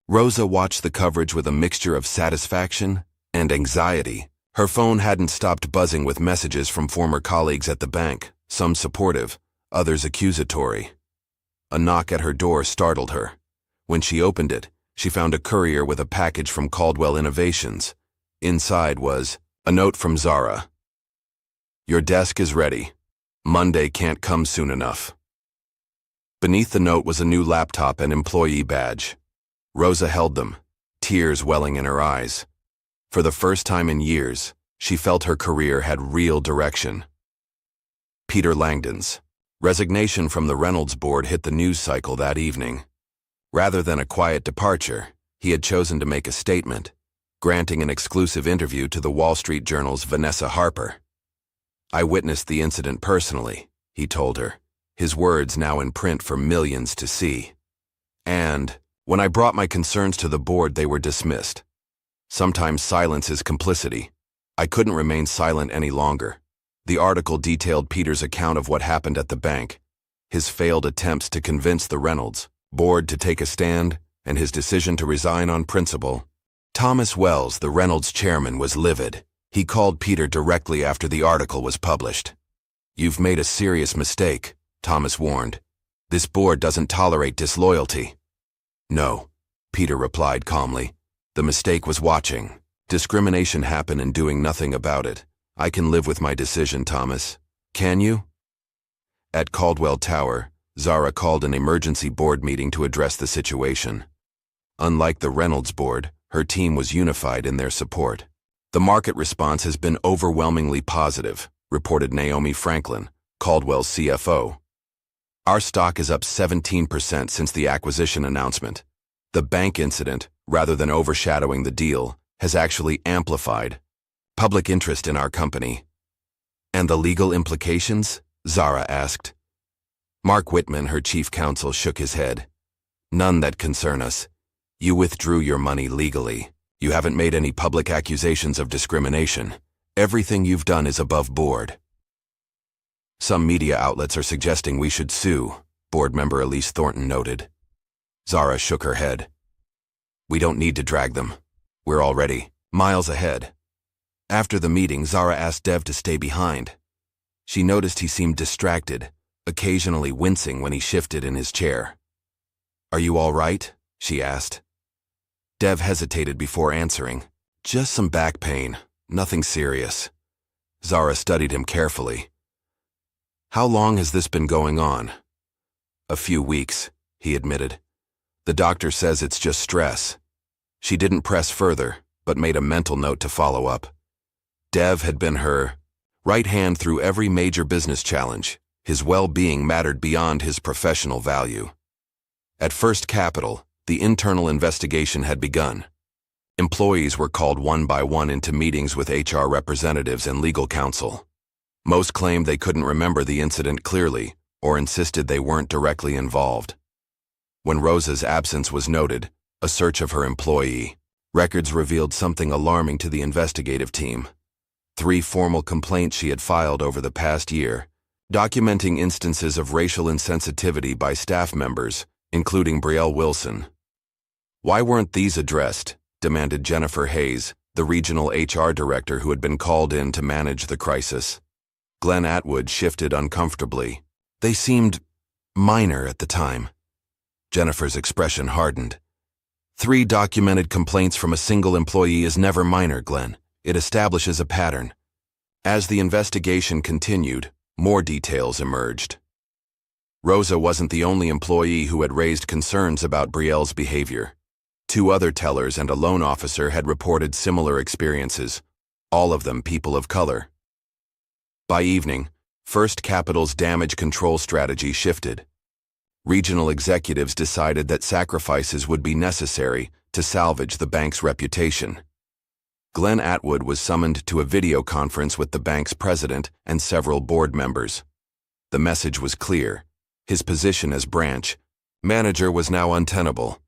S1: Rosa watched the coverage with a mixture of satisfaction and anxiety. Her phone hadn't stopped buzzing with messages from former colleagues at the bank, some supportive, others accusatory. A knock at her door startled her. When she opened it, she found a courier with a package from Caldwell Innovations. Inside was a note from Zara. "Your desk is ready. Monday can't come soon enough." Beneath the note was a new laptop and employee badge. Rosa held them, tears welling in her eyes. For the first time in years, she felt her career had real direction. Peter Langdon's resignation from the Reynolds board hit the news cycle that evening. Rather than a quiet departure, he had chosen to make a statement, granting an exclusive interview to the Wall Street Journal's Vanessa Harper. "I witnessed the incident personally," he told her, his words now in print for millions to see. "And when I brought my concerns to the board, they were dismissed. Sometimes silence is complicity. I couldn't remain silent any longer." The article detailed Peter's account of what happened at the bank, his failed attempts to convince the Reynolds board to take a stand, and his decision to resign on principle. Thomas Wells, the Reynolds chairman, was livid. He called Peter directly after the article was published. "You've made a serious mistake," Thomas warned. "This board doesn't tolerate disloyalty." "No," Peter replied calmly. "The mistake was watching. Discrimination happened and doing nothing about it. I can live with my decision, Thomas. Can you?" At Caldwell Tower, Zara called an emergency board meeting to address the situation. Unlike the Reynolds board, her team was unified in their support. "The market response has been overwhelmingly positive," reported Naomi Franklin, Caldwell's CFO. "Our stock is up 17% since the acquisition announcement. The bank incident, rather than overshadowing the deal, has actually amplified public interest in our company." "And the legal implications?" Zara asked. Mark Whitman, her chief counsel, shook his head. "None that concern us. You withdrew your money legally. You haven't made any public accusations of discrimination. Everything you've done is above board." "Some media outlets are suggesting we should sue," board member Elise Thornton noted. Zara shook her head. "We don't need to drag them. We're already miles ahead." After the meeting, Zara asked Dev to stay behind. She noticed he seemed distracted, occasionally wincing when he shifted in his chair. "Are you all right?" she asked. Dev hesitated before answering. "Just some back pain, nothing serious." Zara studied him carefully. "How long has this been going on?" "A few weeks," he admitted. "The doctor says it's just stress." She didn't press further, but made a mental note to follow up. Dev had been her right hand through every major business challenge. His well-being mattered beyond his professional value. At First Capital, the internal investigation had begun. Employees were called one by one into meetings with HR representatives and legal counsel. Most claimed they couldn't remember the incident clearly or insisted they weren't directly involved. When Rosa's absence was noted, a search of her employee records revealed something alarming to the investigative team. 3 formal complaints she had filed over the past year, documenting instances of racial insensitivity by staff members, including Brielle Wilson. "Why weren't these addressed?" demanded Jennifer Hayes, the regional HR director who had been called in to manage the crisis. Glenn Atwood shifted uncomfortably. "They seemed minor at the time." Jennifer's expression hardened. 3 documented complaints from a single employee is never minor, Glenn. It establishes a pattern. As the investigation continued, more details emerged. Rosa wasn't the only employee who had raised concerns about Brielle's behavior. 2 other tellers and a loan officer had reported similar experiences, all of them people of color. By evening, First Capital's damage control strategy shifted. Regional executives decided that sacrifices would be necessary to salvage the bank's reputation. Glenn Atwood was summoned to a video conference with the bank's president and several board members. The message was clear. His position as branch manager was now untenable.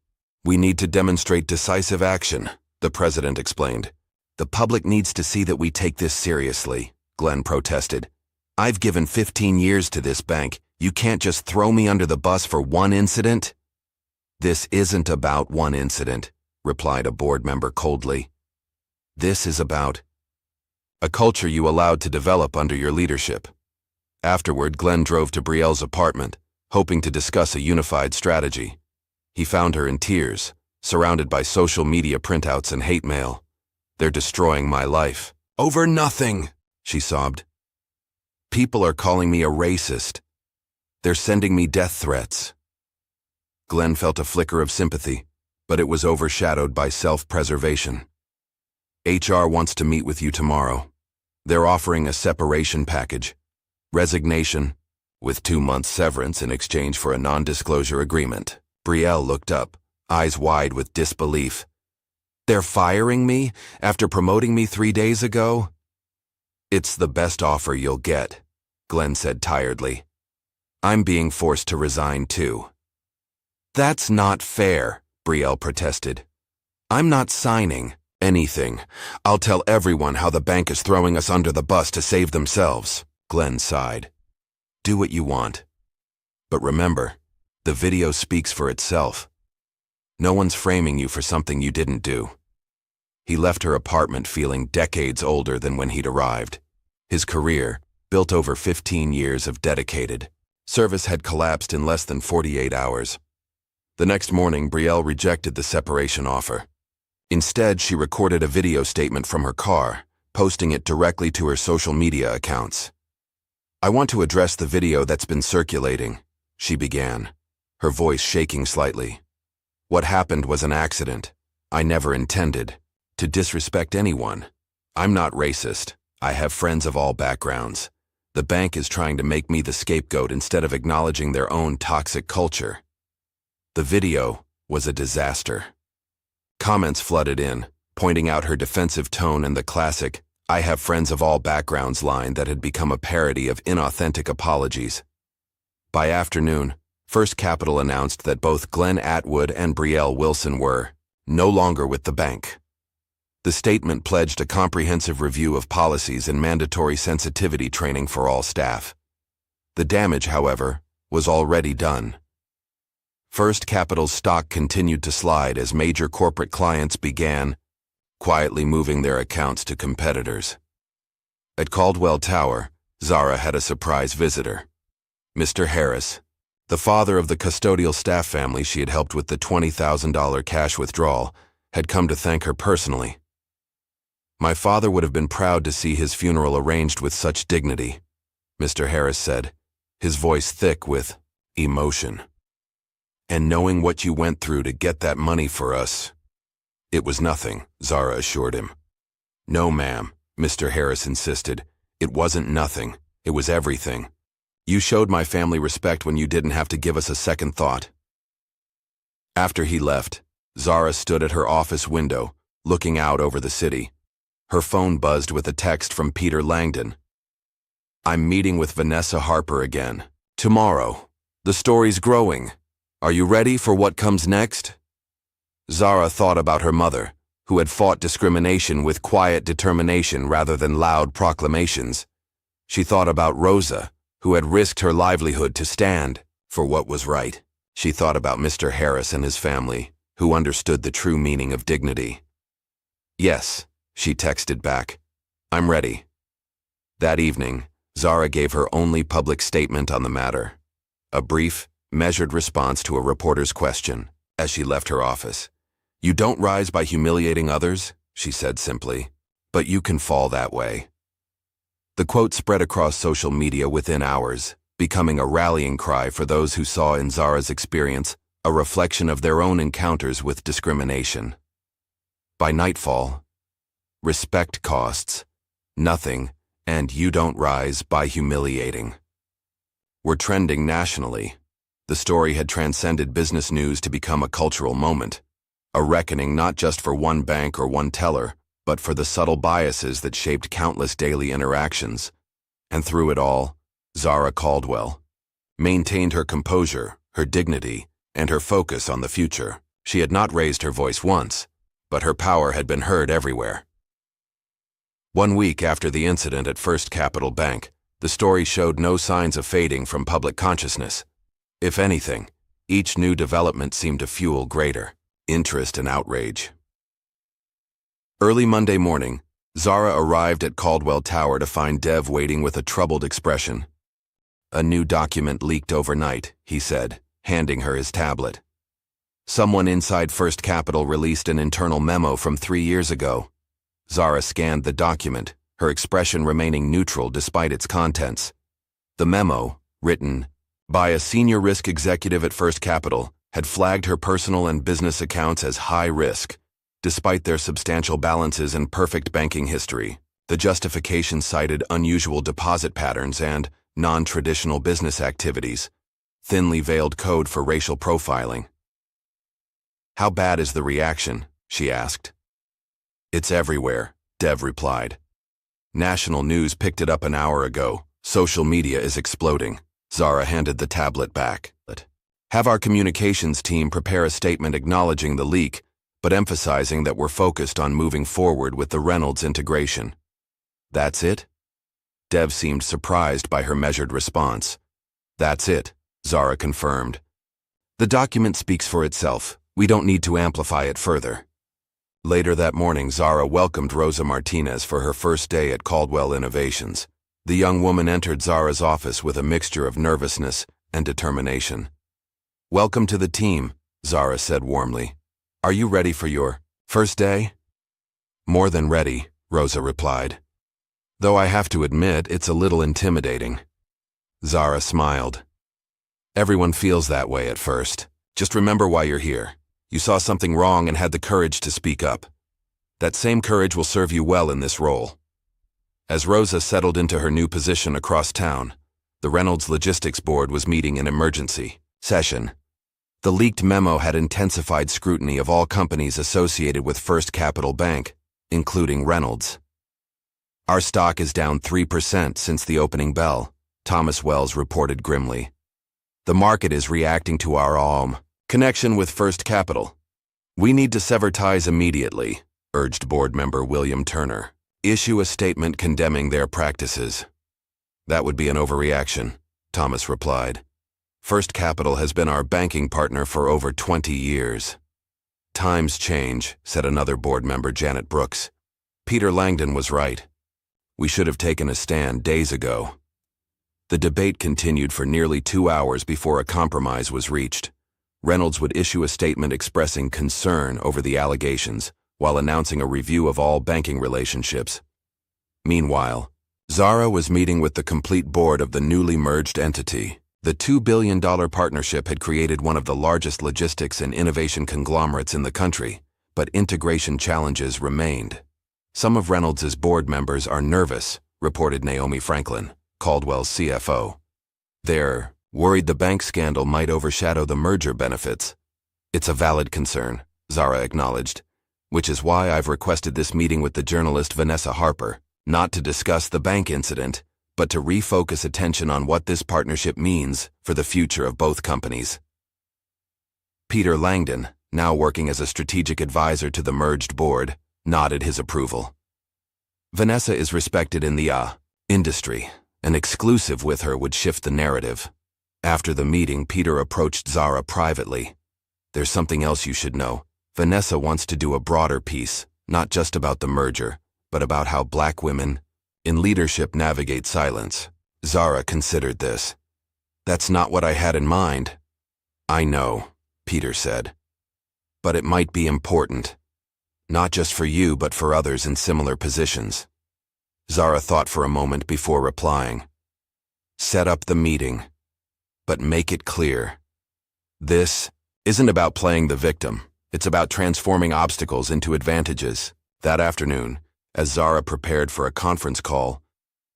S1: "We need to demonstrate decisive action," the president explained. "The public needs to see that we take this seriously," Glenn protested. "I've given 15 years to this bank. You can't just throw me under the bus for one incident." "This isn't about one incident," replied a board member coldly. "This is about a culture you allowed to develop under your leadership." Afterward, Glenn drove to Brielle's apartment, hoping to discuss a unified strategy. He found her in tears, surrounded by social media printouts and hate mail. "They're destroying my life." "Over nothing," she sobbed. "People are calling me a racist. They're sending me death threats." Glenn felt a flicker of sympathy, but it was overshadowed by self-preservation. "HR wants to meet with you tomorrow. They're offering a separation package. Resignation, with 2 months severance in exchange for a non-disclosure agreement." Brielle looked up, eyes wide with disbelief. "They're firing me after promoting me 3 days ago?" "It's the best offer you'll get," Glenn said tiredly. "I'm being forced to resign too." "That's not fair," Brielle protested. "I'm not signing anything. I'll tell everyone how the bank is throwing us under the bus to save themselves." Glenn sighed. "Do what you want. But remember, the video speaks for itself. No one's framing you for something you didn't do." He left her apartment feeling decades older than when he'd arrived. His career, built over 15 years of dedicated service, had collapsed in less than 48 hours. The next morning, Brielle rejected the separation offer. Instead, she recorded a video statement from her car, posting it directly to her social media accounts. "I want to address the video that's been circulating," she began, her voice shaking slightly. "What happened was an accident. I never intended to disrespect anyone. I'm not racist. I have friends of all backgrounds. The bank is trying to make me the scapegoat instead of acknowledging their own toxic culture." The video was a disaster. Comments flooded in, pointing out her defensive tone and the classic, "I have friends of all backgrounds" line that had become a parody of inauthentic apologies. By afternoon, First Capital announced that both Glenn Atwood and Brielle Wilson were no longer with the bank. The statement pledged a comprehensive review of policies and mandatory sensitivity training for all staff. The damage, however, was already done. First Capital's stock continued to slide as major corporate clients began quietly moving their accounts to competitors. At Caldwell Tower, Zara had a surprise visitor. Mr. Harris, the father of the custodial staff family she had helped with the $20,000 cash withdrawal, had come to thank her personally. "My father would have been proud to see his funeral arranged with such dignity," Mr. Harris said, his voice thick with emotion. "And knowing what you went through to get that money for us." "It was nothing," Zara assured him. "No, ma'am," Mr. Harris insisted. "It wasn't nothing. It was everything. You showed my family respect when you didn't have to give us a second thought." After he left, Zara stood at her office window, looking out over the city. Her phone buzzed with a text from Peter Langdon. "I'm meeting with Vanessa Harper again. Tomorrow. The story's growing. Are you ready for what comes next?" Zara thought about her mother, who had fought discrimination with quiet determination rather than loud proclamations. She thought about Rosa, who had risked her livelihood to stand for what was right. She thought about Mr. Harris and his family, who understood the true meaning of dignity. "Yes," she texted back. "I'm ready." That evening, Zara gave her only public statement on the matter. A brief, measured response to a reporter's question as she left her office. "You don't rise by humiliating others," she said simply, "but you can fall that way." The quote spread across social media within hours, becoming a rallying cry for those who saw in Zara's experience a reflection of their own encounters with discrimination. By nightfall, respect costs nothing and you don't rise by humiliating. Were trending nationally. The story had transcended business news to become a cultural moment, a reckoning not just for one bank or one teller, but for the subtle biases that shaped countless daily interactions. And through it all, Zara Caldwell maintained her composure, her dignity, and her focus on the future. She had not raised her voice once, but her power had been heard everywhere. 1 week after the incident at First Capital Bank, the story showed no signs of fading from public consciousness. If anything, each new development seemed to fuel greater interest and outrage. Early Monday morning, Zara arrived at Caldwell Tower to find Dev waiting with a troubled expression. "A new document leaked overnight," he said, handing her his tablet. "Someone inside First Capital released an internal memo from 3 years ago." Zara scanned the document, her expression remaining neutral despite its contents. The memo, written by a senior risk executive at First Capital, had flagged her personal and business accounts as high risk. Despite their substantial balances and perfect banking history, the justification cited unusual deposit patterns and non-traditional business activities, thinly veiled code for racial profiling. "How bad is the reaction?" she asked. "It's everywhere," Dev replied. "National news picked it up an hour ago. Social media is exploding." Zara handed the tablet back. "Have our communications team prepare a statement acknowledging the leak, but emphasizing that we're focused on moving forward with the Reynolds integration." "That's it?" Dev seemed surprised by her measured response. "That's it," Zara confirmed. "The document speaks for itself. We don't need to amplify it further." Later that morning, Zara welcomed Rosa Martinez for her first day at Caldwell Innovations. The young woman entered Zara's office with a mixture of nervousness and determination. "Welcome to the team," Zara said warmly. "Are you ready for your first day?" "More than ready," Rosa replied. "Though I have to admit, it's a little intimidating." Zara smiled. "Everyone feels that way at first. Just remember why you're here. You saw something wrong and had the courage to speak up. That same courage will serve you well in this role." As Rosa settled into her new position across town, the Reynolds Logistics Board was meeting in emergency session. The leaked memo had intensified scrutiny of all companies associated with First Capital Bank, including Reynolds. "Our stock is down 3% since the opening bell," Thomas Wells reported grimly. "The market is reacting to our connection with First Capital. We need to sever ties immediately," urged board member William Turner. "Issue a statement condemning their practices." "That would be an overreaction," Thomas replied. "First Capital has been our banking partner for over 20 years. "Times change," said another board member, Janet Brooks. "Peter Langdon was right. We should have taken a stand days ago." The debate continued for nearly 2 hours before a compromise was reached. Reynolds would issue a statement expressing concern over the allegations, while announcing a review of all banking relationships. Meanwhile, Zara was meeting with the complete board of the newly merged entity. The $2 billion partnership had created one of the largest logistics and innovation conglomerates in the country, but integration challenges remained. "Some of Reynolds' board members are nervous," reported Naomi Franklin, Caldwell's CFO. "They're worried the bank scandal might overshadow the merger benefits." "It's a valid concern," Zara acknowledged, "which is why I've requested this meeting with the journalist Vanessa Harper, not to discuss the bank incident, but to refocus attention on what this partnership means for the future of both companies." Peter Langdon, now working as a strategic advisor to the merged board, nodded his approval. "Vanessa is respected in the industry. An exclusive with her would shift the narrative." After the meeting, Peter approached Zara privately. "There's something else you should know. Vanessa wants to do a broader piece, not just about the merger, but about how Black women in leadership navigate silence." Zara considered this. "That's not what I had in mind." "I know," Peter said. "But it might be important. Not just for you, but for others in similar positions." Zara thought for a moment before replying. "Set up the meeting, but make it clear. This isn't about playing the victim. It's about transforming obstacles into advantages." That afternoon, as Zara prepared for a conference call,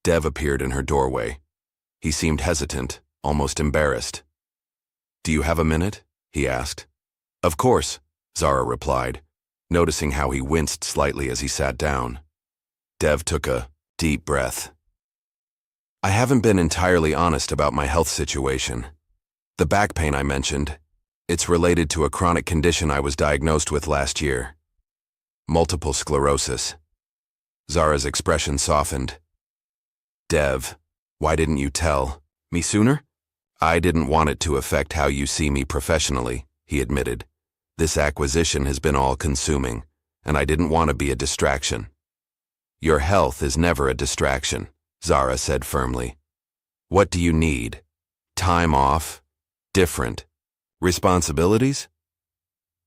S1: Dev appeared in her doorway. He seemed hesitant, almost embarrassed. "Do you have a minute?" he asked. "Of course," Zara replied, noticing how he winced slightly as he sat down. Dev took a deep breath. "I haven't been entirely honest about my health situation. The back pain I mentioned, it's related to a chronic condition I was diagnosed with last year. Multiple sclerosis." Zara's expression softened. "Dev, why didn't you tell me sooner?" "I didn't want it to affect how you see me professionally," he admitted. "This acquisition has been all-consuming, and I didn't want to be a distraction." "Your health is never a distraction," Zara said firmly. "What do you need? Time off? Different responsibilities?"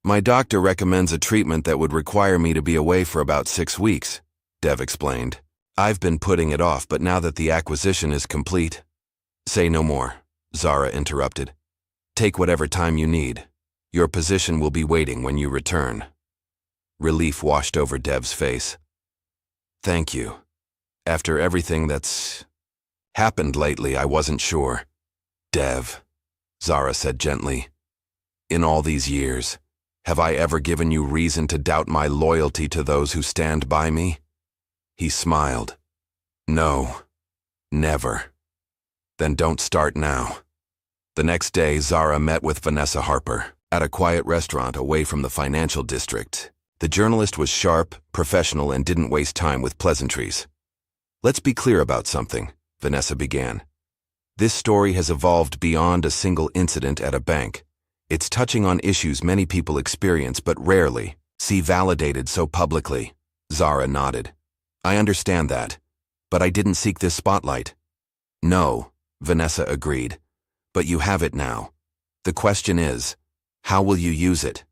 S1: "My doctor recommends a treatment that would require me to be away for about 6 weeks, Dev explained. "I've been putting it off, but now that the acquisition is complete—" "Say no more," Zara interrupted. "Take whatever time you need. Your position will be waiting when you return." Relief washed over Dev's face. "Thank you. After everything that's happened lately, I wasn't sure." "Dev," Zara said gently, "in all these years, have I ever given you reason to doubt my loyalty to those who stand by me?" He smiled. "No, never." "Then don't start now." The next day, Zara met with Vanessa Harper at a quiet restaurant away from the financial district. The journalist was sharp, professional, and didn't waste time with pleasantries. "Let's be clear about something," Vanessa began. "This story has evolved beyond a single incident at a bank. It's touching on issues many people experience but rarely see validated so publicly." Zara nodded. "I understand that, but I didn't seek this spotlight." "No," Vanessa agreed, "but you have it now. The question is, how will you use it?"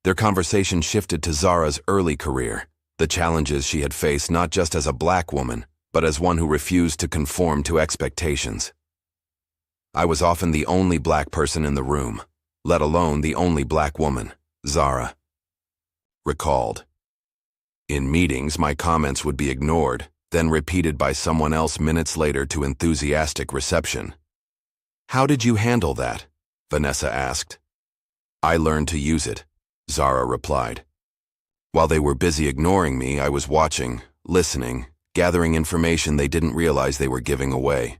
S1: Their conversation shifted to Zara's early career, the challenges she had faced not just as a black woman, but as one who refused to conform to expectations. "I was often the only black person in the room, let alone the only black woman," Zara recalled. "In meetings, my comments would be ignored, then repeated by someone else minutes later to enthusiastic reception." "How did you handle that?" Vanessa asked. "I learned to use it," Zara replied. "While they were busy ignoring me, I was watching, listening, gathering information they didn't realize they were giving away.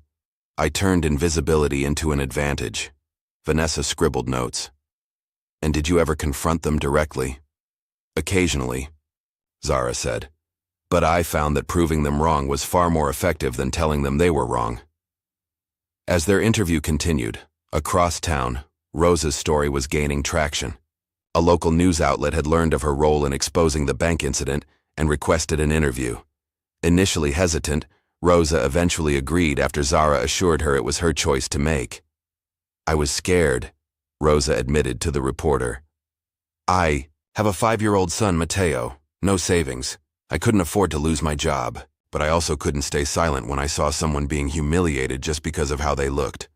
S1: I turned invisibility into an advantage." Vanessa scribbled notes. "And did you ever confront them directly?" "Occasionally," Zara said. "But I found that proving them wrong was far more effective than telling them they were wrong." As their interview continued, across town, Rosa's story was gaining traction. A local news outlet had learned of her role in exposing the bank incident and requested an interview. Initially hesitant, Rosa eventually agreed after Zara assured her it was her choice to make. "I was scared," Rosa admitted to the reporter. "I have a 5-year-old son, Mateo, no savings. I couldn't afford to lose my job, but I also couldn't stay silent when I saw someone being humiliated just because of how they looked."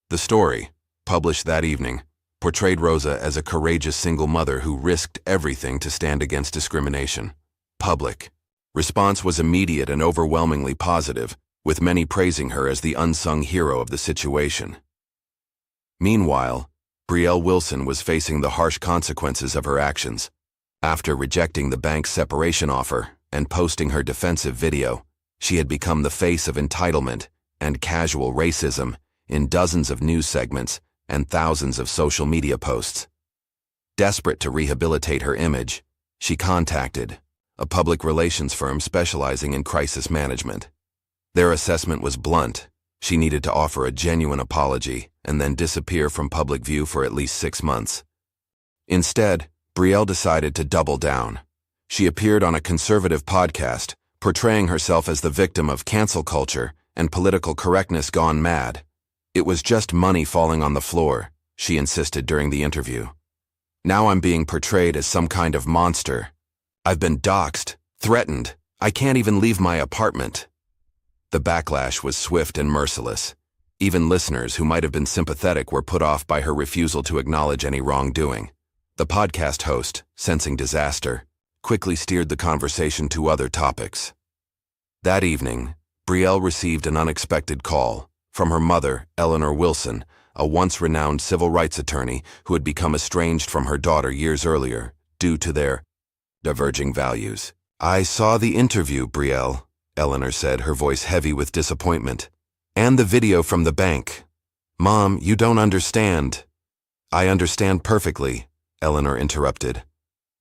S1: The story, published that evening, portrayed Rosa as a courageous single mother who risked everything to stand against discrimination. Public response was immediate and overwhelmingly positive, with many praising her as the unsung hero of the situation. Meanwhile, Brielle Wilson was facing the harsh consequences of her actions. After rejecting the bank's separation offer and posting her defensive video, she had become the face of entitlement and casual racism in dozens of news segments and thousands of social media posts. Desperate to rehabilitate her image, she contacted a public relations firm specializing in crisis management. Their assessment was blunt. She needed to offer a genuine apology and then disappear from public view for at least 6 months. Instead, Brielle decided to double down. She appeared on a conservative podcast, portraying herself as the victim of cancel culture and political correctness gone mad. "It was just money falling on the floor," she insisted during the interview. "Now I'm being portrayed as some kind of monster. I've been doxxed, threatened. I can't even leave my apartment." The backlash was swift and merciless. Even listeners who might have been sympathetic were put off by her refusal to acknowledge any wrongdoing. The podcast host, sensing disaster, quickly steered the conversation to other topics. That evening, Brielle received an unexpected call from her mother, Eleanor Wilson, a once renowned civil rights attorney who had become estranged from her daughter years earlier due to their diverging values. "I saw the interview, Brielle," Eleanor said, her voice heavy with disappointment. "And the video from the bank. Mom, you don't understand." "I understand perfectly," Eleanor interrupted.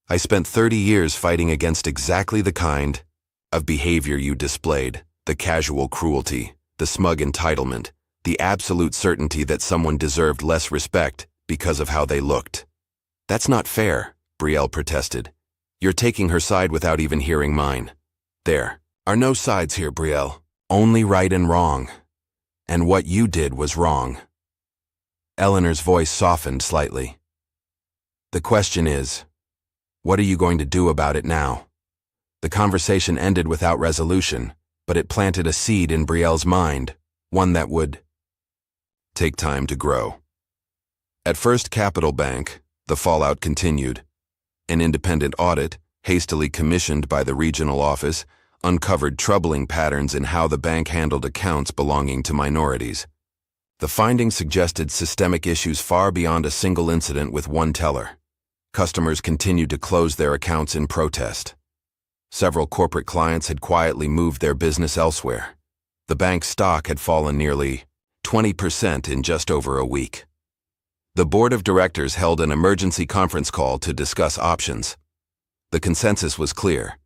S1: "I spent 30 years fighting against exactly the kind of behavior you displayed, the casual cruelty, the smug entitlement, the absolute certainty that someone deserved less respect because of how they looked." "That's not fair," Brielle protested. "You're taking her side without even hearing mine." "There are no sides here, Brielle. Only right and wrong. And what you did was wrong." Eleanor's voice softened slightly. "The question is, what are you going to do about it now?" The conversation ended without resolution, but it planted a seed in Brielle's mind, one that would take time to grow. At First Capital Bank, the fallout continued. An independent audit, hastily commissioned by the regional office, uncovered troubling patterns in how the bank handled accounts belonging to minorities. The findings suggested systemic issues far beyond a single incident with one teller. Customers continued to close their accounts in protest. Several corporate clients had quietly moved their business elsewhere. The bank's stock had fallen nearly 20% in just over a week. The board of directors held an emergency conference call to discuss options. The consensus was clear.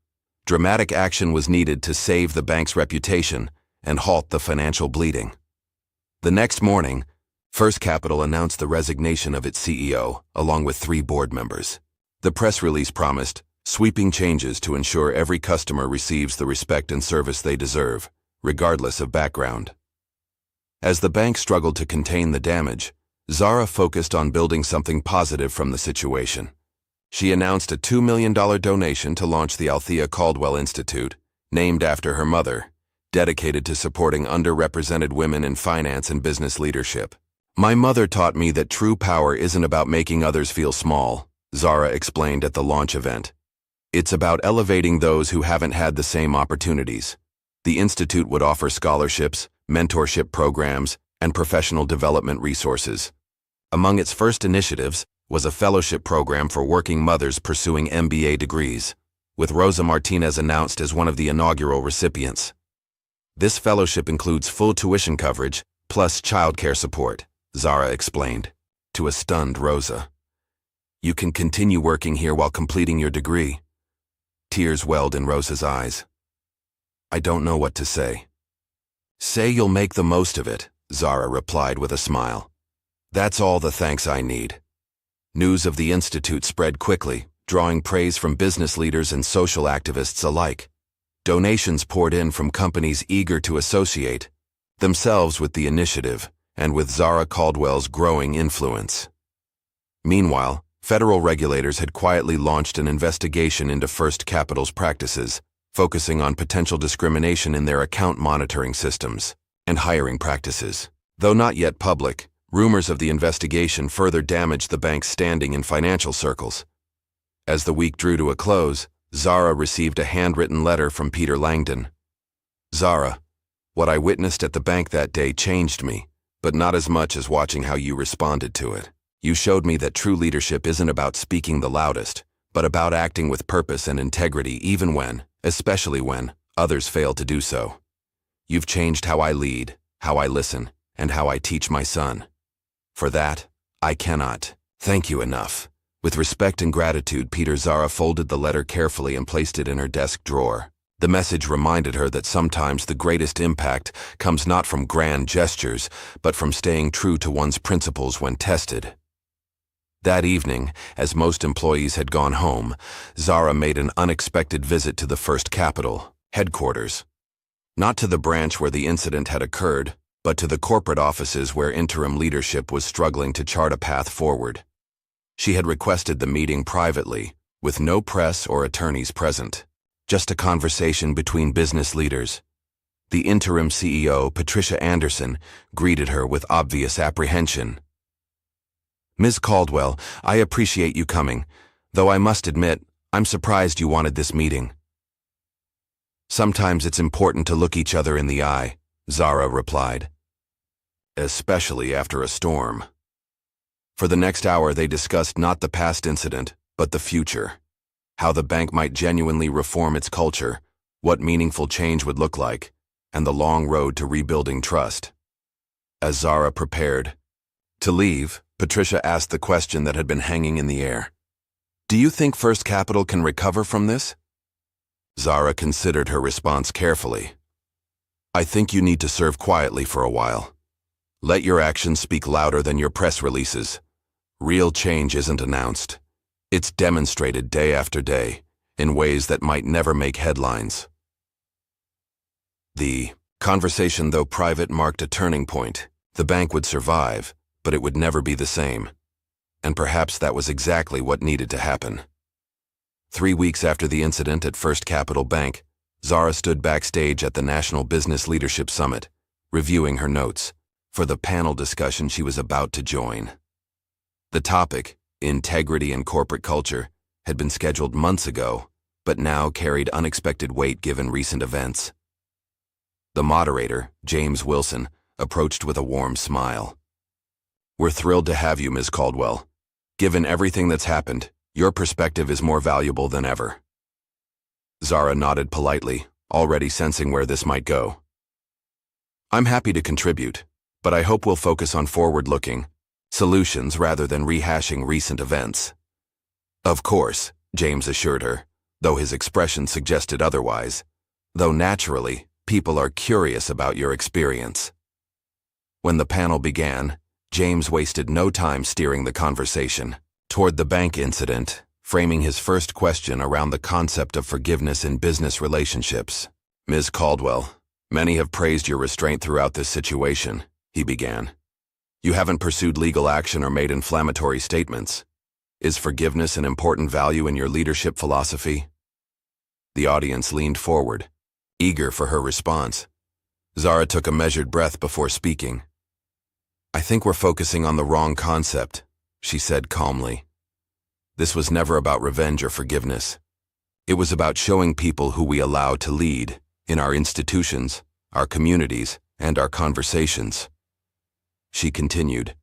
S1: Dramatic action was needed to save the bank's reputation and halt the financial bleeding. The next morning, First Capital announced the resignation of its CEO, along with 3 board members. The press release promised sweeping changes to ensure every customer receives the respect and service they deserve, regardless of background. As the bank struggled to contain the damage, Zara focused on building something positive from the situation. She announced a $2 million donation to launch the Althea Caldwell Institute, named after her mother, dedicated to supporting underrepresented women in finance and business leadership. "My mother taught me that true power isn't about making others feel small," Zara explained at the launch event. "It's about elevating those who haven't had the same opportunities." The institute would offer scholarships, mentorship programs, and professional development resources. Among its first initiatives was a fellowship program for working mothers pursuing MBA degrees, with Rosa Martinez announced as one of the inaugural recipients. "This fellowship includes full tuition coverage, plus childcare support," Zara explained, to a stunned Rosa. "You can continue working here while completing your degree." Tears welled in Rosa's eyes. "I don't know what to say." "Say you'll make the most of it," Zara replied with a smile. "That's all the thanks I need." News of the institute spread quickly, drawing praise from business leaders and social activists alike. Donations poured in from companies eager to associate themselves with the initiative and with Zara Caldwell's growing influence. Meanwhile, federal regulators had quietly launched an investigation into First Capital's practices, focusing on potential discrimination in their account monitoring systems and hiring practices. Though not yet public, rumors of the investigation further damaged the bank's standing in financial circles. As the week drew to a close, Zara received a handwritten letter from Peter Langdon. "Zara, what I witnessed at the bank that day changed me, but not as much as watching how you responded to it. You showed me that true leadership isn't about speaking the loudest, but about acting with purpose and integrity even when, especially when, others fail to do so. You've changed how I lead, how I listen, and how I teach my son. For that, I cannot thank you enough." With respect and gratitude, Zara folded the letter carefully and placed it in her desk drawer. The message reminded her that sometimes the greatest impact comes not from grand gestures, but from staying true to one's principles when tested. That evening, as most employees had gone home, Zara made an unexpected visit to the First Capital headquarters. Not to the branch where the incident had occurred, but to the corporate offices where interim leadership was struggling to chart a path forward. She had requested the meeting privately, with no press or attorneys present. Just a conversation between business leaders. The interim CEO, Patricia Anderson, greeted her with obvious apprehension. "Ms. Caldwell, I appreciate you coming, though I must admit, I'm surprised you wanted this meeting." Sometimes it's important to look each other in the eye, Zara replied. Especially after a storm. For the next hour they discussed not the past incident, but the future. How the bank might genuinely reform its culture, what meaningful change would look like, and the long road to rebuilding trust. As Zara prepared to leave, Patricia asked the question that had been hanging in the air. Do you think First Capital can recover from this? Zara considered her response carefully. I think you need to serve quietly for a while. Let your actions speak louder than your press releases. Real change isn't announced. It's demonstrated day after day, in ways that might never make headlines. The conversation, though private, marked a turning point. The bank would survive, but it would never be the same. And perhaps that was exactly what needed to happen. 3 weeks after the incident at First Capital Bank, Zara stood backstage at the National Business Leadership Summit, reviewing her notes for the panel discussion she was about to join. The topic, integrity and corporate culture, had been scheduled months ago, but now carried unexpected weight given recent events. The moderator, James Wilson, approached with a warm smile. We're thrilled to have you, Ms. Caldwell. Given everything that's happened, your perspective is more valuable than ever. Zara nodded politely, already sensing where this might go. I'm happy to contribute, but I hope we'll focus on forward-looking solutions rather than rehashing recent events. Of course, James assured her, though his expression suggested otherwise. Though naturally, people are curious about your experience. When the panel began, James wasted no time steering the conversation toward the bank incident, framing his first question around the concept of forgiveness in business relationships. Ms. Caldwell, many have praised your restraint throughout this situation, he began. You haven't pursued legal action or made inflammatory statements. Is forgiveness an important value in your leadership philosophy? The audience leaned forward, eager for her response. Zara took a measured breath before speaking. I think we're focusing on the wrong concept, she said calmly. This was never about revenge or forgiveness. It was about showing people who we allow to lead in our institutions, our communities, and our conversations. She continued,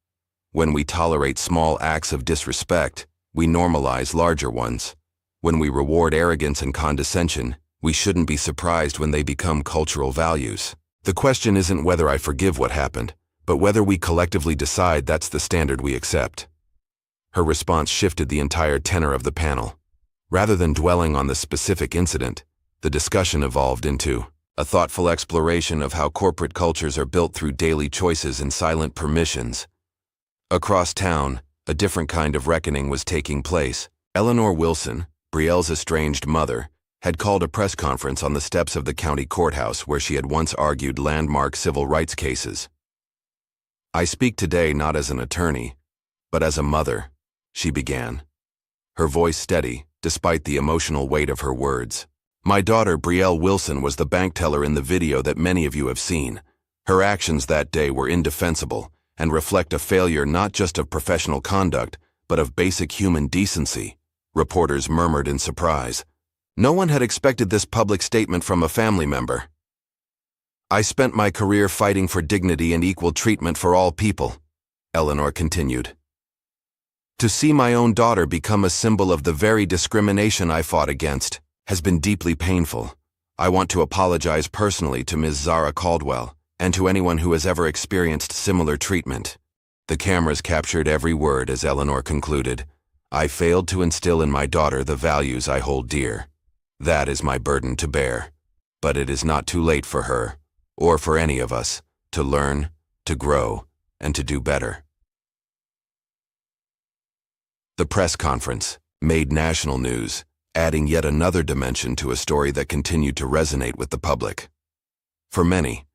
S1: when we tolerate small acts of disrespect, we normalize larger ones. When we reward arrogance and condescension, we shouldn't be surprised when they become cultural values. The question isn't whether I forgive what happened, but whether we collectively decide that's the standard we accept. Her response shifted the entire tenor of the panel. Rather than dwelling on the specific incident, the discussion evolved into a thoughtful exploration of how corporate cultures are built through daily choices and silent permissions. Across town, a different kind of reckoning was taking place. Eleanor Wilson, Brielle's estranged mother, had called a press conference on the steps of the county courthouse where she had once argued landmark civil rights cases. I speak today not as an attorney, but as a mother, she began, her voice steady despite the emotional weight of her words. My daughter, Brielle Wilson, was the bank teller in the video that many of you have seen. Her actions that day were indefensible and reflect a failure not just of professional conduct, but of basic human decency, reporters murmured in surprise. No one had expected this public statement from a family member. I spent my career fighting for dignity and equal treatment for all people, Eleanor continued. To see my own daughter become a symbol of the very discrimination I fought against has been deeply painful. I want to apologize personally to Ms. Zara Caldwell and to anyone who has ever experienced similar treatment. The cameras captured every word as Eleanor concluded. I failed to instill in my daughter the values I hold dear. That is my burden to bear. But it is not too late for her, or for any of us, to learn, to grow, and to do better. The press conference made national news, adding yet another dimension to a story that continued to resonate with the public. For many,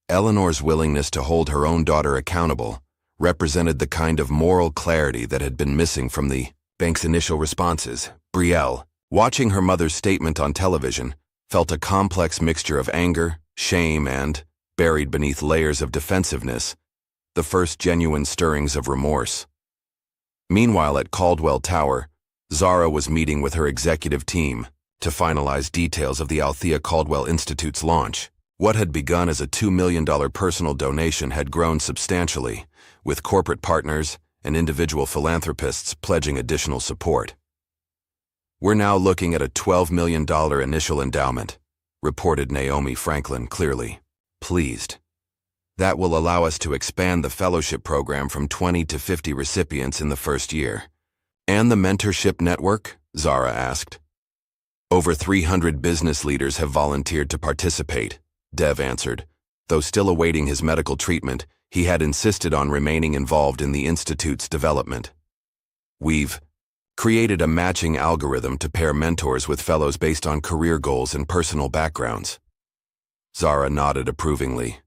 S1: Eleanor's willingness to hold her own daughter accountable represented the kind of moral clarity that had been missing from the bank's initial responses. Brielle, watching her mother's statement on television, felt a complex mixture of anger, shame, and, buried beneath layers of defensiveness, the first genuine stirrings of remorse. Meanwhile, at Caldwell Tower, Zara was meeting with her executive team, to finalize details of the Althea Caldwell Institute's launch. What had begun as a $2 million personal donation had grown substantially, with corporate partners and individual philanthropists pledging additional support. "We're now looking at a $12 million initial endowment," reported Naomi Franklin clearly, pleased. "That will allow us to expand the fellowship program from 20 to 50 recipients in the first year." "And the mentorship network?" Zara asked. "Over 300 business leaders have volunteered to participate," Dev answered. Though still awaiting his medical treatment, he had insisted on remaining involved in the Institute's development. "We've created a matching algorithm to pair mentors with fellows based on career goals and personal backgrounds." Zara nodded approvingly.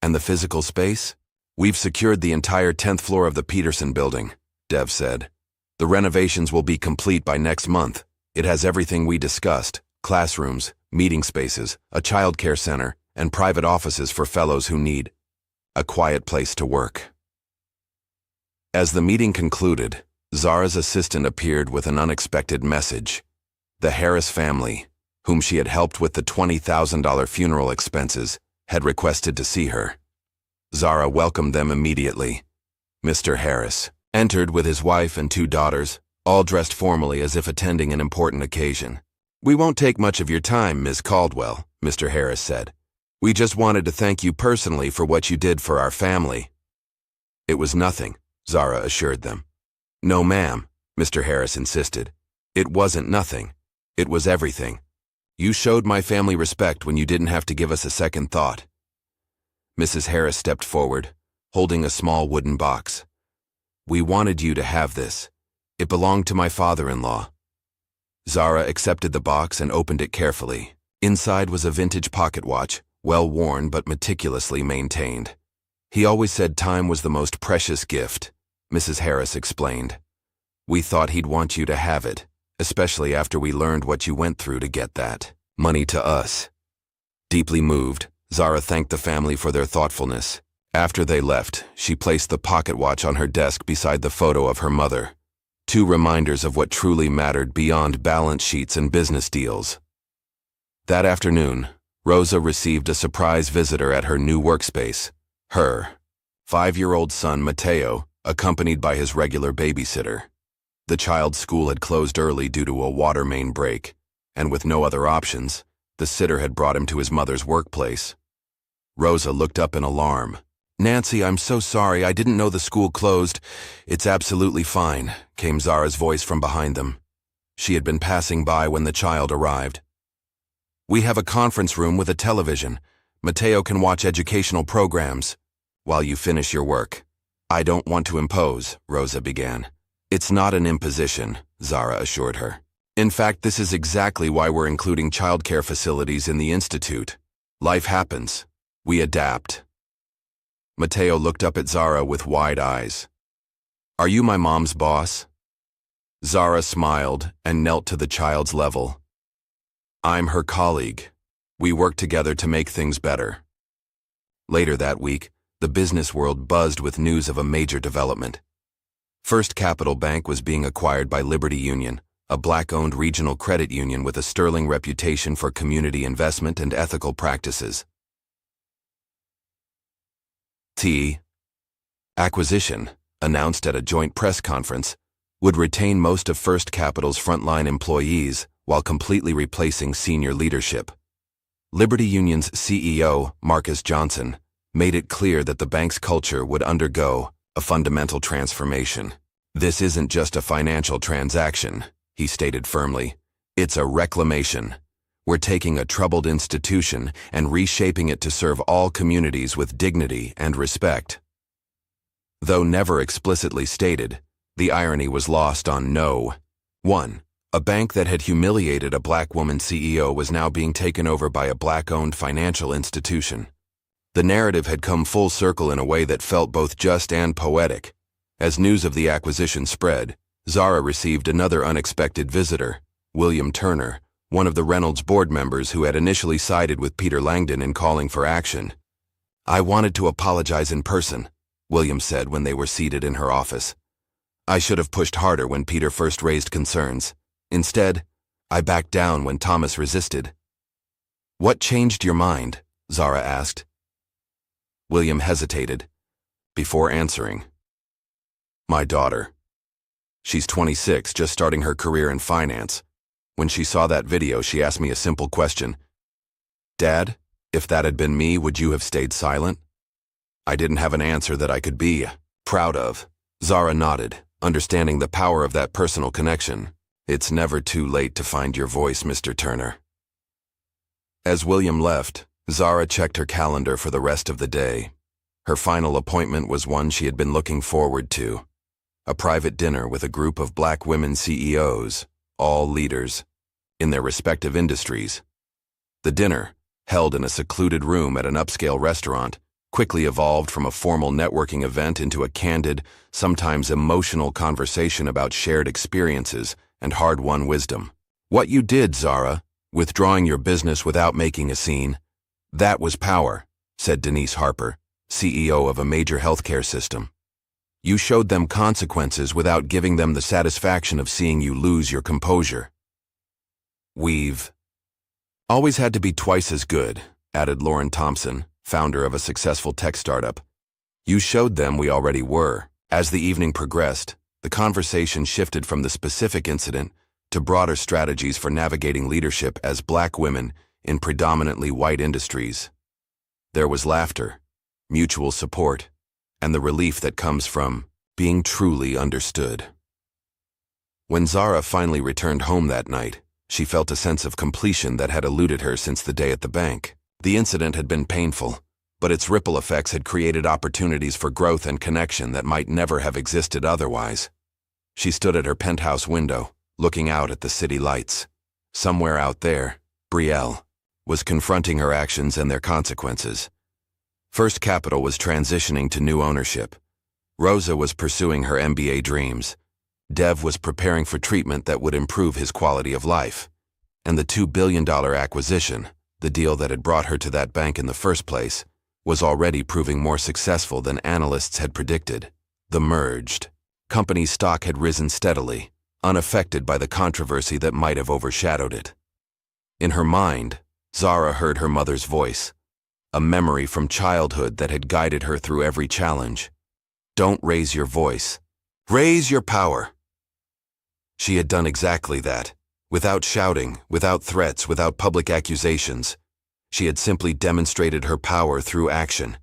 S1: "And the physical space? We've secured the entire 10th floor of the Peterson building," Dev said. "The renovations will be complete by next month. It has everything we discussed: classrooms, meeting spaces, a childcare center, and private offices for fellows who need a quiet place to work." As the meeting concluded, Zara's assistant appeared with an unexpected message. The Harris family, whom she had helped with the $20,000 funeral expenses, had requested to see her. Zara welcomed them immediately. Mr. Harris entered with his wife and 2 daughters, all dressed formally as if attending an important occasion. "We won't take much of your time, Ms. Caldwell," Mr. Harris said. "We just wanted to thank you personally for what you did for our family." "It was nothing," Zara assured them. "No, ma'am," Mr. Harris insisted. "It wasn't nothing. It was everything. You showed my family respect when you didn't have to give us a second thought." Mrs. Harris stepped forward, holding a small wooden box. "We wanted you to have this. It belonged to my father-in-law." Zara accepted the box and opened it carefully. Inside was a vintage pocket watch, well worn but meticulously maintained. "He always said time was the most precious gift," Mrs. Harris explained. "We thought he'd want you to have it, especially after we learned what you went through to get that money to us." Deeply moved, Zara thanked the family for their thoughtfulness. After they left, she placed the pocket watch on her desk beside the photo of her mother. 2 reminders of what truly mattered beyond balance sheets and business deals. That afternoon, Rosa received a surprise visitor at her new workspace. Her 5-year-old son, Mateo, accompanied by his regular babysitter. The child's school had closed early due to a water main break, and with no other options, the sitter had brought him to his mother's workplace. Rosa looked up in alarm. "Nancy, I'm so sorry. I didn't know the school closed." "It's absolutely fine," came Zara's voice from behind them. She had been passing by when the child arrived. "We have a conference room with a television. Mateo can watch educational programs while you finish your work." "I don't want to impose," Rosa began. "It's not an imposition," Zara assured her. "In fact, this is exactly why we're including childcare facilities in the Institute. Life happens. We adapt." Mateo looked up at Zara with wide eyes. "Are you my mom's boss?" Zara smiled and knelt to the child's level. "I'm her colleague. We work together to make things better." Later that week, the business world buzzed with news of a major development. First Capital Bank was being acquired by Liberty Union, a Black-owned regional credit union with a sterling reputation for community investment and ethical practices. Acquisition, announced at a joint press conference, would retain most of First Capital's frontline employees while completely replacing senior leadership. Liberty Union's CEO, Marcus Johnson, made it clear that the bank's culture would undergo a fundamental transformation. "This isn't just a financial transaction," he stated firmly. "It's a reclamation. We're taking a troubled institution and reshaping it to serve all communities with dignity and respect." Though never explicitly stated, the irony was lost on no one. A bank that had humiliated a Black woman CEO was now being taken over by a Black-owned financial institution. The narrative had come full circle in a way that felt both just and poetic. As news of the acquisition spread, Zara received another unexpected visitor, William Turner, one of the Reynolds board members who had initially sided with Peter Langdon in calling for action. "I wanted to apologize in person," William said when they were seated in her office. "I should have pushed harder when Peter first raised concerns. Instead, I backed down when Thomas resisted. What changed your mind? Zara asked. William hesitated before answering. My daughter. She's 26, just starting her career in finance. When she saw that video, she asked me a simple question. Dad, if that had been me, would you have stayed silent? I didn't have an answer that I could be proud of. Zara nodded, understanding the power of that personal connection. It's never too late to find your voice, Mr. Turner. As William left, Zara checked her calendar for the rest of the day. Her final appointment was one she had been looking forward to. A private dinner with a group of Black women CEOs, all leaders, in their respective industries. The dinner, held in a secluded room at an upscale restaurant, quickly evolved from a formal networking event into a candid, sometimes emotional conversation about shared experiences and hard-won wisdom. What you did, Zara, withdrawing your business without making a scene, that was power, said Denise Harper, CEO of a major healthcare system. You showed them consequences without giving them the satisfaction of seeing you lose your composure. We've always had to be twice as good, added Lauren Thompson, founder of a successful tech startup. You showed them we already were. As the evening progressed, the conversation shifted from the specific incident to broader strategies for navigating leadership as Black women in predominantly white industries. There was laughter, mutual support, and the relief that comes from being truly understood. When Zara finally returned home that night, she felt a sense of completion that had eluded her since the day at the bank. The incident had been painful, but its ripple effects had created opportunities for growth and connection that might never have existed otherwise. She stood at her penthouse window, looking out at the city lights. Somewhere out there, Brielle was confronting her actions and their consequences. First Capital was transitioning to new ownership. Rosa was pursuing her MBA dreams. Dev was preparing for treatment that would improve his quality of life. And the $2 billion acquisition, the deal that had brought her to that bank in the first place, was already proving more successful than analysts had predicted. The merged company's stock had risen steadily, unaffected by the controversy that might have overshadowed it. In her mind, Zara heard her mother's voice, a memory from childhood that had guided her through every challenge. Don't raise your voice. Raise your power. She had done exactly that, without shouting, without threats, without public accusations. She had simply demonstrated her power through action,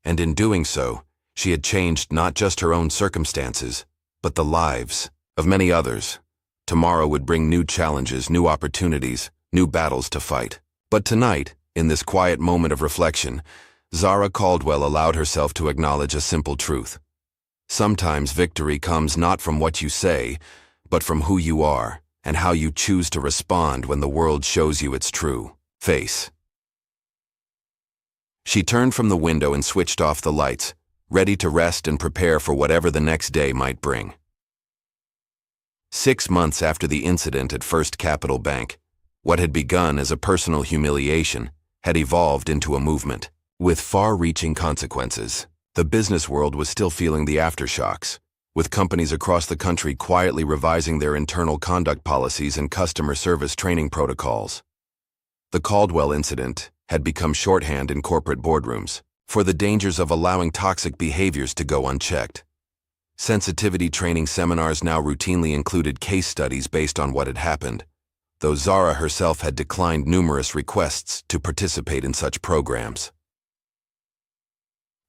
S1: and in doing so, she had changed not just her own circumstances, but the lives of many others. Tomorrow would bring new challenges, new opportunities, new battles to fight. But tonight, in this quiet moment of reflection, Zara Caldwell allowed herself to acknowledge a simple truth. Sometimes victory comes not from what you say, but from who you are and how you choose to respond when the world shows you its true face. She turned from the window and switched off the lights, ready to rest and prepare for whatever the next day might bring. 6 months after the incident at First Capital Bank, what had begun as a personal humiliation had evolved into a movement with far-reaching consequences. The business world was still feeling the aftershocks, with companies across the country quietly revising their internal conduct policies and customer service training protocols. The Caldwell incident had become shorthand in corporate boardrooms for the dangers of allowing toxic behaviors to go unchecked. Sensitivity training seminars now routinely included case studies based on what had happened, though Zara herself had declined numerous requests to participate in such programs.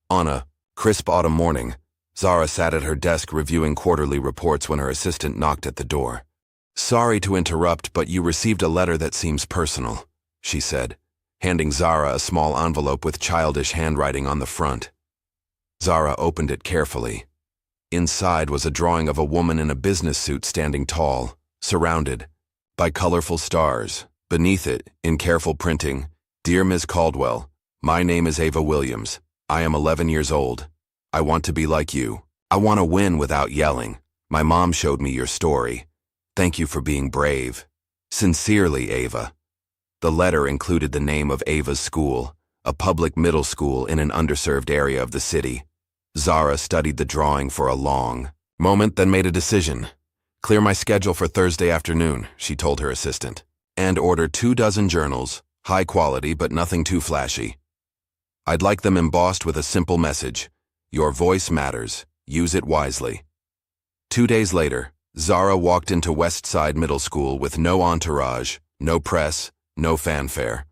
S1: On a crisp autumn morning, Zara sat at her desk reviewing quarterly reports when her assistant knocked at the door. Sorry to interrupt, but you received a letter that seems personal, she said, handing Zara a small envelope with childish handwriting on the front. Zara opened it carefully. Inside was a drawing of a woman in a business suit standing tall, surrounded by colorful stars. Beneath it, in careful printing, Dear Ms. Caldwell, my name is Ava Williams. I am 11 years old. I want to be like you. I want to win without yelling. My mom showed me your story. Thank you for being brave. Sincerely, Ava. The letter included the name of Ava's school, a public middle school in an underserved area of the city. Zara studied the drawing for a long moment, then made a decision. Clear my schedule for Thursday afternoon, she told her assistant. And order 24 journals, high quality but nothing too flashy. I'd like them embossed with a simple message. Your voice matters. Use it wisely. 2 days later, Zara walked into West Side Middle School with no entourage, no press, no fanfare.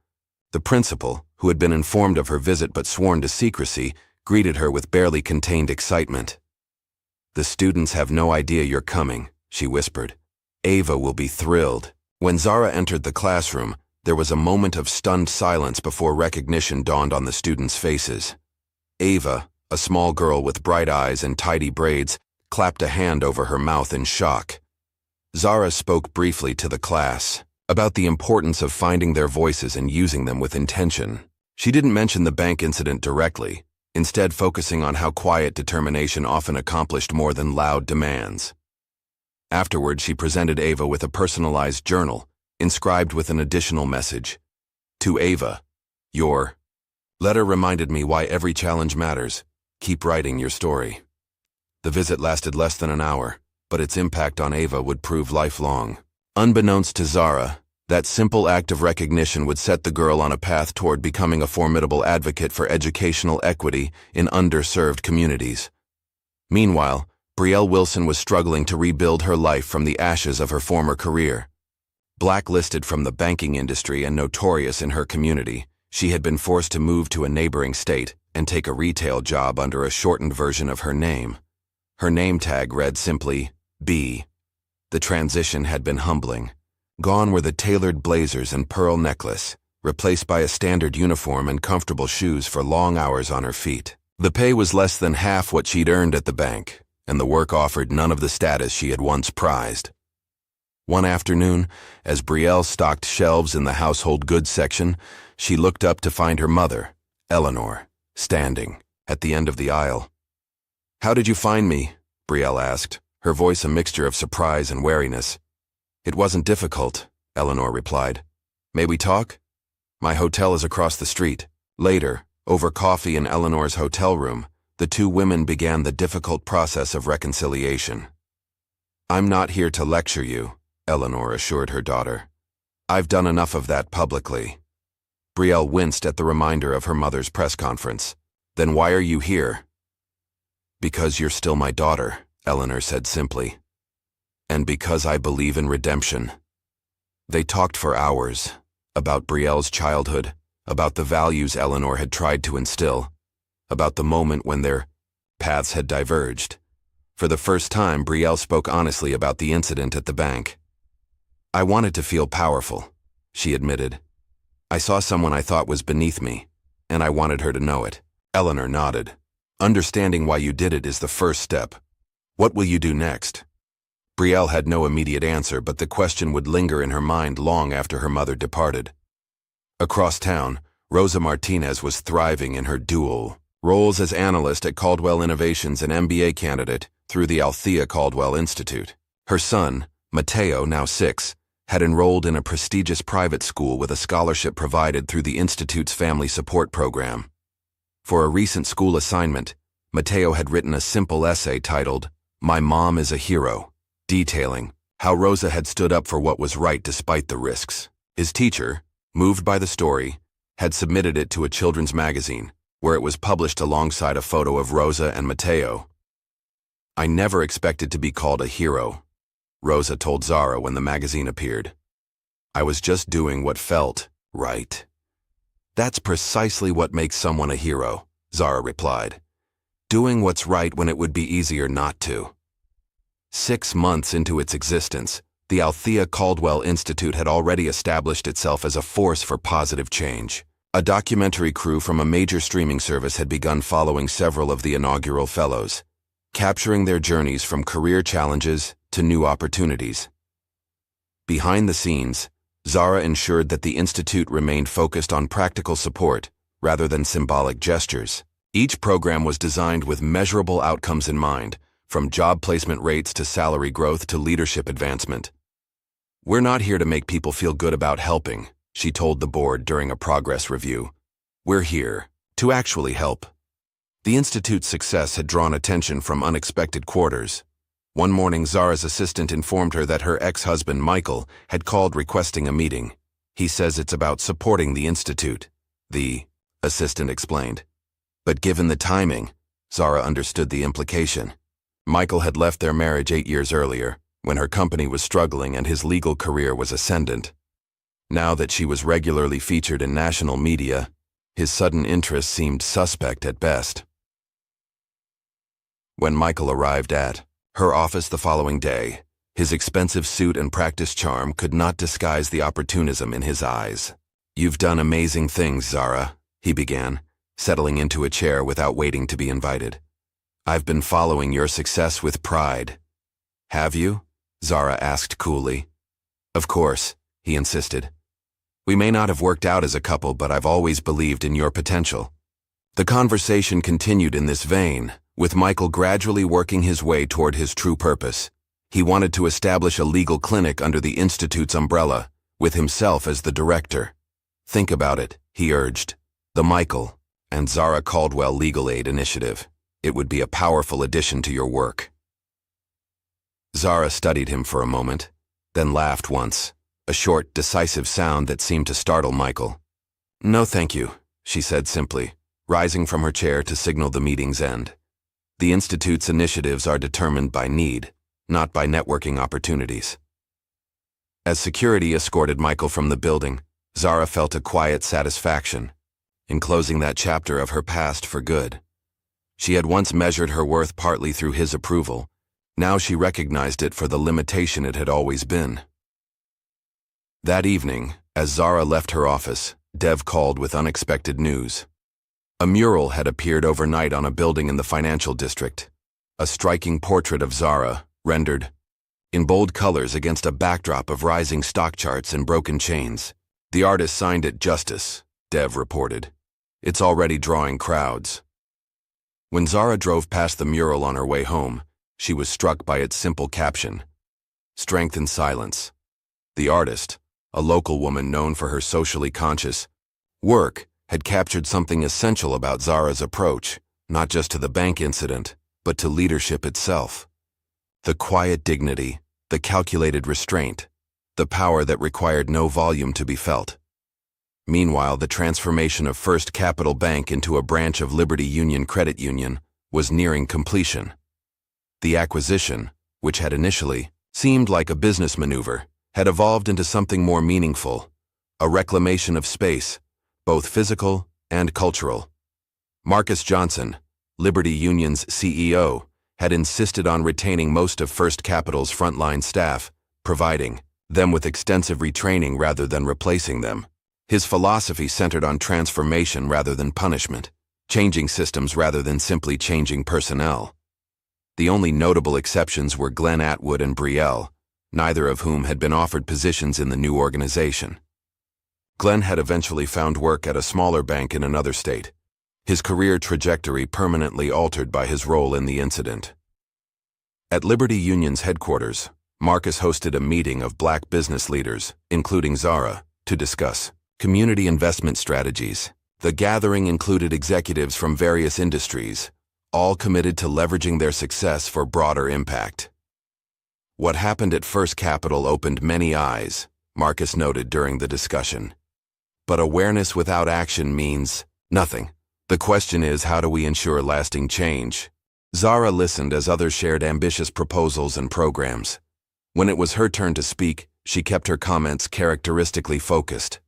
S1: The principal, who had been informed of her visit but sworn to secrecy, greeted her with barely contained excitement. The students have no idea you're coming, she whispered. Ava will be thrilled. When Zara entered the classroom, there was a moment of stunned silence before recognition dawned on the students' faces. Ava, a small girl with bright eyes and tidy braids, clapped a hand over her mouth in shock. Zara spoke briefly to the class about the importance of finding their voices and using them with intention. She didn't mention the bank incident directly, instead focusing on how quiet determination often accomplished more than loud demands. Afterward, she presented Ava with a personalized journal, inscribed with an additional message. To Ava, your letter reminded me why every challenge matters. Keep writing your story. The visit lasted less than an hour, but its impact on Ava would prove lifelong. Unbeknownst to Zara, that simple act of recognition would set the girl on a path toward becoming a formidable advocate for educational equity in underserved communities. Meanwhile, Brielle Wilson was struggling to rebuild her life from the ashes of her former career. Blacklisted from the banking industry and notorious in her community, she had been forced to move to a neighboring state and take a retail job under a shortened version of her name. Her name tag read simply, B. The transition had been humbling. Gone were the tailored blazers and pearl necklace, replaced by a standard uniform and comfortable shoes for long hours on her feet. The pay was less than half what she'd earned at the bank, and the work offered none of the status she had once prized. One afternoon, as Brielle stocked shelves in the household goods section, she looked up to find her mother, Eleanor, standing at the end of the aisle. How did you find me? Brielle asked, her voice a mixture of surprise and wariness. It wasn't difficult, Eleanor replied. May we talk? My hotel is across the street. Later, over coffee in Eleanor's hotel room, the two women began the difficult process of reconciliation. I'm not here to lecture you, Eleanor assured her daughter. I've done enough of that publicly. Brielle winced at the reminder of her mother's press conference. Then why are you here? Because you're still my daughter, Eleanor said simply. And because I believe in redemption. They talked for hours, about Brielle's childhood, about the values Eleanor had tried to instill, about the moment when their paths had diverged. For the first time, Brielle spoke honestly about the incident at the bank. I wanted to feel powerful, she admitted. I saw someone I thought was beneath me, and I wanted her to know it. Eleanor nodded. Understanding why you did it is the first step. What will you do next? Brielle had no immediate answer, but the question would linger in her mind long after her mother departed. Across town, Rosa Martinez was thriving in her dual roles as analyst at Caldwell Innovations and MBA candidate through the Althea Caldwell Institute. Her son, Mateo, now 6, had enrolled in a prestigious private school with a scholarship provided through the Institute's Family Support Program. For a recent school assignment, Mateo had written a simple essay titled, My Mom is a Hero, detailing how Rosa had stood up for what was right despite the risks. His teacher, moved by the story, had submitted it to a children's magazine, where it was published alongside a photo of Rosa and Mateo. I never expected to be called a hero, Rosa told Zara when the magazine appeared. I was just doing what felt right. That's precisely what makes someone a hero, Zara replied. Doing what's right when it would be easier not to. 6 months into its existence, the Althea Caldwell Institute had already established itself as a force for positive change. A documentary crew from a major streaming service had begun following several of the inaugural fellows, capturing their journeys from career challenges to new opportunities. Behind the scenes, Zara ensured that the Institute remained focused on practical support rather than symbolic gestures. Each program was designed with measurable outcomes in mind, from job placement rates to salary growth to leadership advancement. We're not here to make people feel good about helping, she told the board during a progress review. We're here to actually help. The Institute's success had drawn attention from unexpected quarters. One morning, Zara's assistant informed her that her ex-husband, Michael, had called requesting a meeting. He says it's about supporting the institute, the assistant explained. But given the timing, Zara understood the implication. Michael had left their marriage 8 years earlier, when her company was struggling and his legal career was ascendant. Now that she was regularly featured in national media, his sudden interest seemed suspect at best. When Michael arrived at her office the following day, his expensive suit and practiced charm could not disguise the opportunism in his eyes. "You've done amazing things, Zara," he began, settling into a chair without waiting to be invited. "I've been following your success with pride." "Have you?" Zara asked coolly. "Of course," he insisted. "We may not have worked out as a couple, but I've always believed in your potential." The conversation continued in this vein, with Michael gradually working his way toward his true purpose. He wanted to establish a legal clinic under the Institute's umbrella, with himself as the director. "Think about it," he urged. "The Michael and Zara Caldwell Legal Aid Initiative. It would be a powerful addition to your work." Zara studied him for a moment, then laughed once, a short, decisive sound that seemed to startle Michael. "No, thank you," she said simply, rising from her chair to signal the meeting's end. "The Institute's initiatives are determined by need, not by networking opportunities." As security escorted Michael from the building, Zara felt a quiet satisfaction in closing that chapter of her past for good. She had once measured her worth partly through his approval. Now she recognized it for the limitation it had always been. That evening, as Zara left her office, Dev called with unexpected news. A mural had appeared overnight on a building in the financial district. A striking portrait of Zara, rendered in bold colors against a backdrop of rising stock charts and broken chains. The artist signed it Justice, Dev reported. "It's already drawing crowds." When Zara drove past the mural on her way home, she was struck by its simple caption, "Strength in Silence." The artist, a local woman known for her socially conscious work, had captured something essential about Zara's approach, not just to the bank incident, but to leadership itself. The quiet dignity, the calculated restraint, the power that required no volume to be felt. Meanwhile, the transformation of First Capital Bank into a branch of Liberty Union Credit Union was nearing completion. The acquisition, which had initially seemed like a business maneuver, had evolved into something more meaningful, a reclamation of space, both physical and cultural. Marcus Johnson, Liberty Union's CEO, had insisted on retaining most of First Capital's frontline staff, providing them with extensive retraining rather than replacing them. His philosophy centered on transformation rather than punishment, changing systems rather than simply changing personnel. The only notable exceptions were Glenn Atwood and Brielle, neither of whom had been offered positions in the new organization. Glenn had eventually found work at a smaller bank in another state, his career trajectory permanently altered by his role in the incident. At Liberty Union's headquarters, Marcus hosted a meeting of black business leaders, including Zara, to discuss community investment strategies. The gathering included executives from various industries, all committed to leveraging their success for broader impact. "What happened at First Capital opened many eyes," Marcus noted during the discussion. "But awareness without action means nothing. The question is, how do we ensure lasting change?" Zara listened as others shared ambitious proposals and programs. When it was her turn to speak, she kept her comments characteristically focused.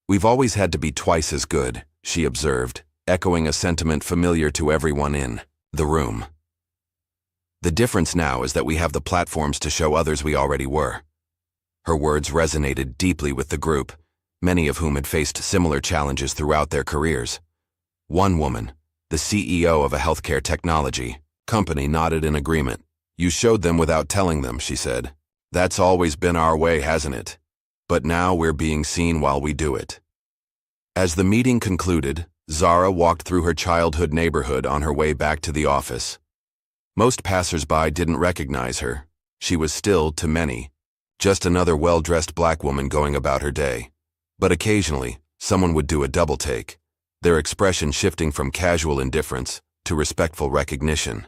S1: "We've always had to be twice as good," she observed, echoing a sentiment familiar to everyone in the room. "The difference now is that we have the platforms to show others we already were." Her words resonated deeply with the group, many of whom had faced similar challenges throughout their careers. One woman, the CEO of a healthcare technology company, nodded in agreement. "You showed them without telling them," she said. "That's always been our way, hasn't it? But now we're being seen while we do it." As the meeting concluded, Zara walked through her childhood neighborhood on her way back to the office. Most passers-by didn't recognize her. She was still, to many, just another well-dressed black woman going about her day. But occasionally, someone would do a double-take, their expression shifting from casual indifference to respectful recognition.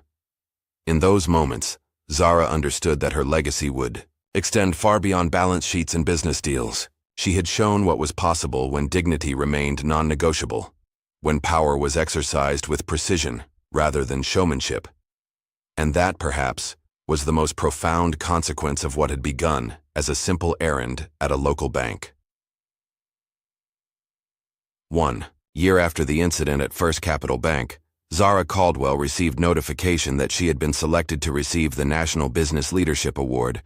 S1: In those moments, Zara understood that her legacy would extend far beyond balance sheets and business deals. She had shown what was possible when dignity remained non-negotiable, when power was exercised with precision rather than showmanship. And that, perhaps, was the most profound consequence of what had begun as a simple errand at a local bank. 1 year after the incident at First Capital Bank, Zara Caldwell received notification that she had been selected to receive the National Business Leadership Award,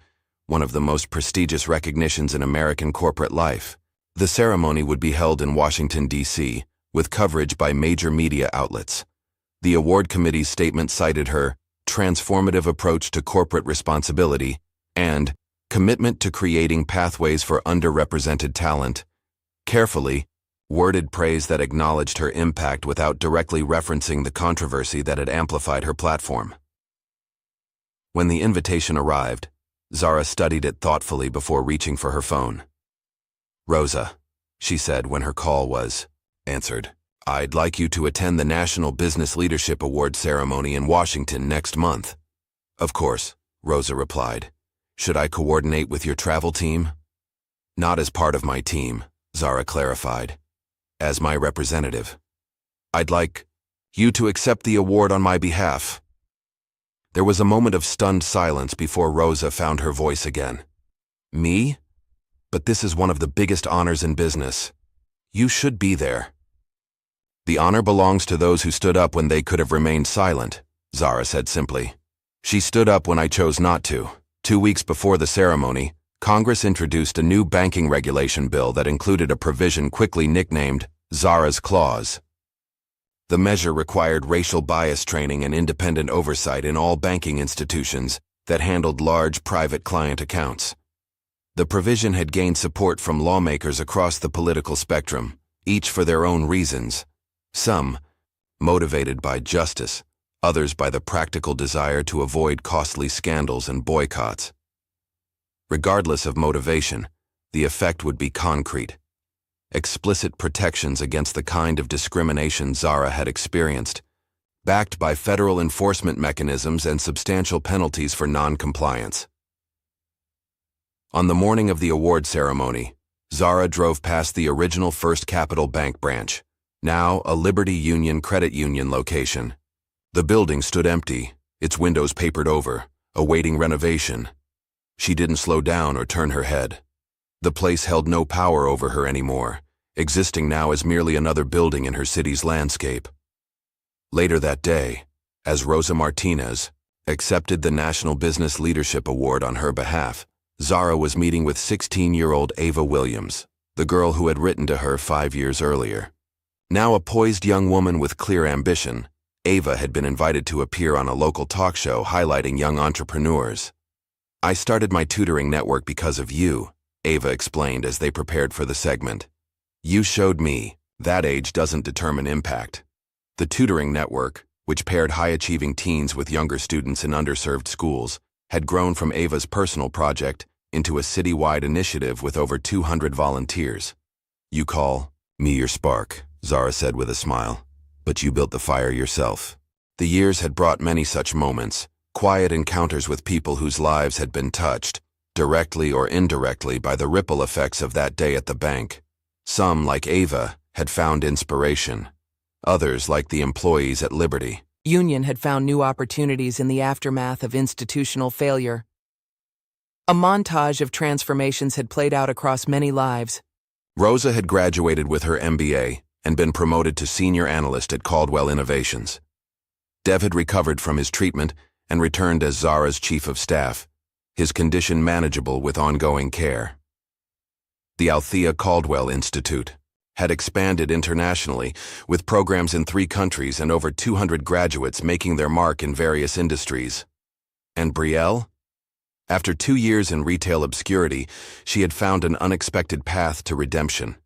S1: one of the most prestigious recognitions in American corporate life. The ceremony would be held in Washington, D.C., with coverage by major media outlets. The award committee's statement cited her transformative approach to corporate responsibility and commitment to creating pathways for underrepresented talent, carefully worded praise that acknowledged her impact without directly referencing the controversy that had amplified her platform. When the invitation arrived, Zara studied it thoughtfully before reaching for her phone. "Rosa," she said when her call was answered, "I'd like you to attend the National Business Leadership Award ceremony in Washington next month." "Of course," Rosa replied. "Should I coordinate with your travel team?" "Not as part of my team," Zara clarified. "As my representative. I'd like you to accept the award on my behalf." There was a moment of stunned silence before Rosa found her voice again. "Me? But this is one of the biggest honors in business. You should be there." "The honor belongs to those who stood up when they could have remained silent," Zara said simply. "She stood up when I chose not to." 2 weeks before the ceremony, Congress introduced a new banking regulation bill that included a provision quickly nicknamed Zara's Clause. The measure required racial bias training and independent oversight in all banking institutions that handled large private client accounts. The provision had gained support from lawmakers across the political spectrum, each for their own reasons. Some motivated by justice, others by the practical desire to avoid costly scandals and boycotts. Regardless of motivation, the effect would be concrete. Explicit protections against the kind of discrimination Zara had experienced, backed by federal enforcement mechanisms and substantial penalties for non-compliance. On the morning of the award ceremony, Zara drove past the original First Capital Bank branch, now a Liberty Union credit union location. The building stood empty, its windows papered over, awaiting renovation. She didn't slow down or turn her head. The place held no power over her anymore, existing now as merely another building in her city's landscape. Later that day, as Rosa Martinez accepted the National Business Leadership Award on her behalf, Zara was meeting with 16-year-old Ava Williams, the girl who had written to her 5 years earlier. Now a poised young woman with clear ambition, Ava had been invited to appear on a local talk show highlighting young entrepreneurs. "I started my tutoring network because of you," Ava explained as they prepared for the segment. "You showed me that age doesn't determine impact." The tutoring network, which paired high-achieving teens with younger students in underserved schools, had grown from Ava's personal project into a citywide initiative with over 200 volunteers. "You call me your spark," Zara said with a smile, "but you built the fire yourself." The years had brought many such moments, quiet encounters with people whose lives had been touched, directly or indirectly, by the ripple effects of that day at the bank. Some, like Ava, had found inspiration. Others, like the employees at Liberty
S2: Union, had found new opportunities in the aftermath of institutional failure. A montage of transformations had played out across many lives.
S1: Rosa had graduated with her MBA and been promoted to senior analyst at Caldwell Innovations. Dev had recovered from his treatment and returned as Zara's chief of staff, his condition manageable with ongoing care. The Althea Caldwell Institute had expanded internationally, with programs in 3 countries and over 200 graduates making their mark in various industries. And Brielle? After 2 years in retail obscurity, she had found an unexpected path to redemption.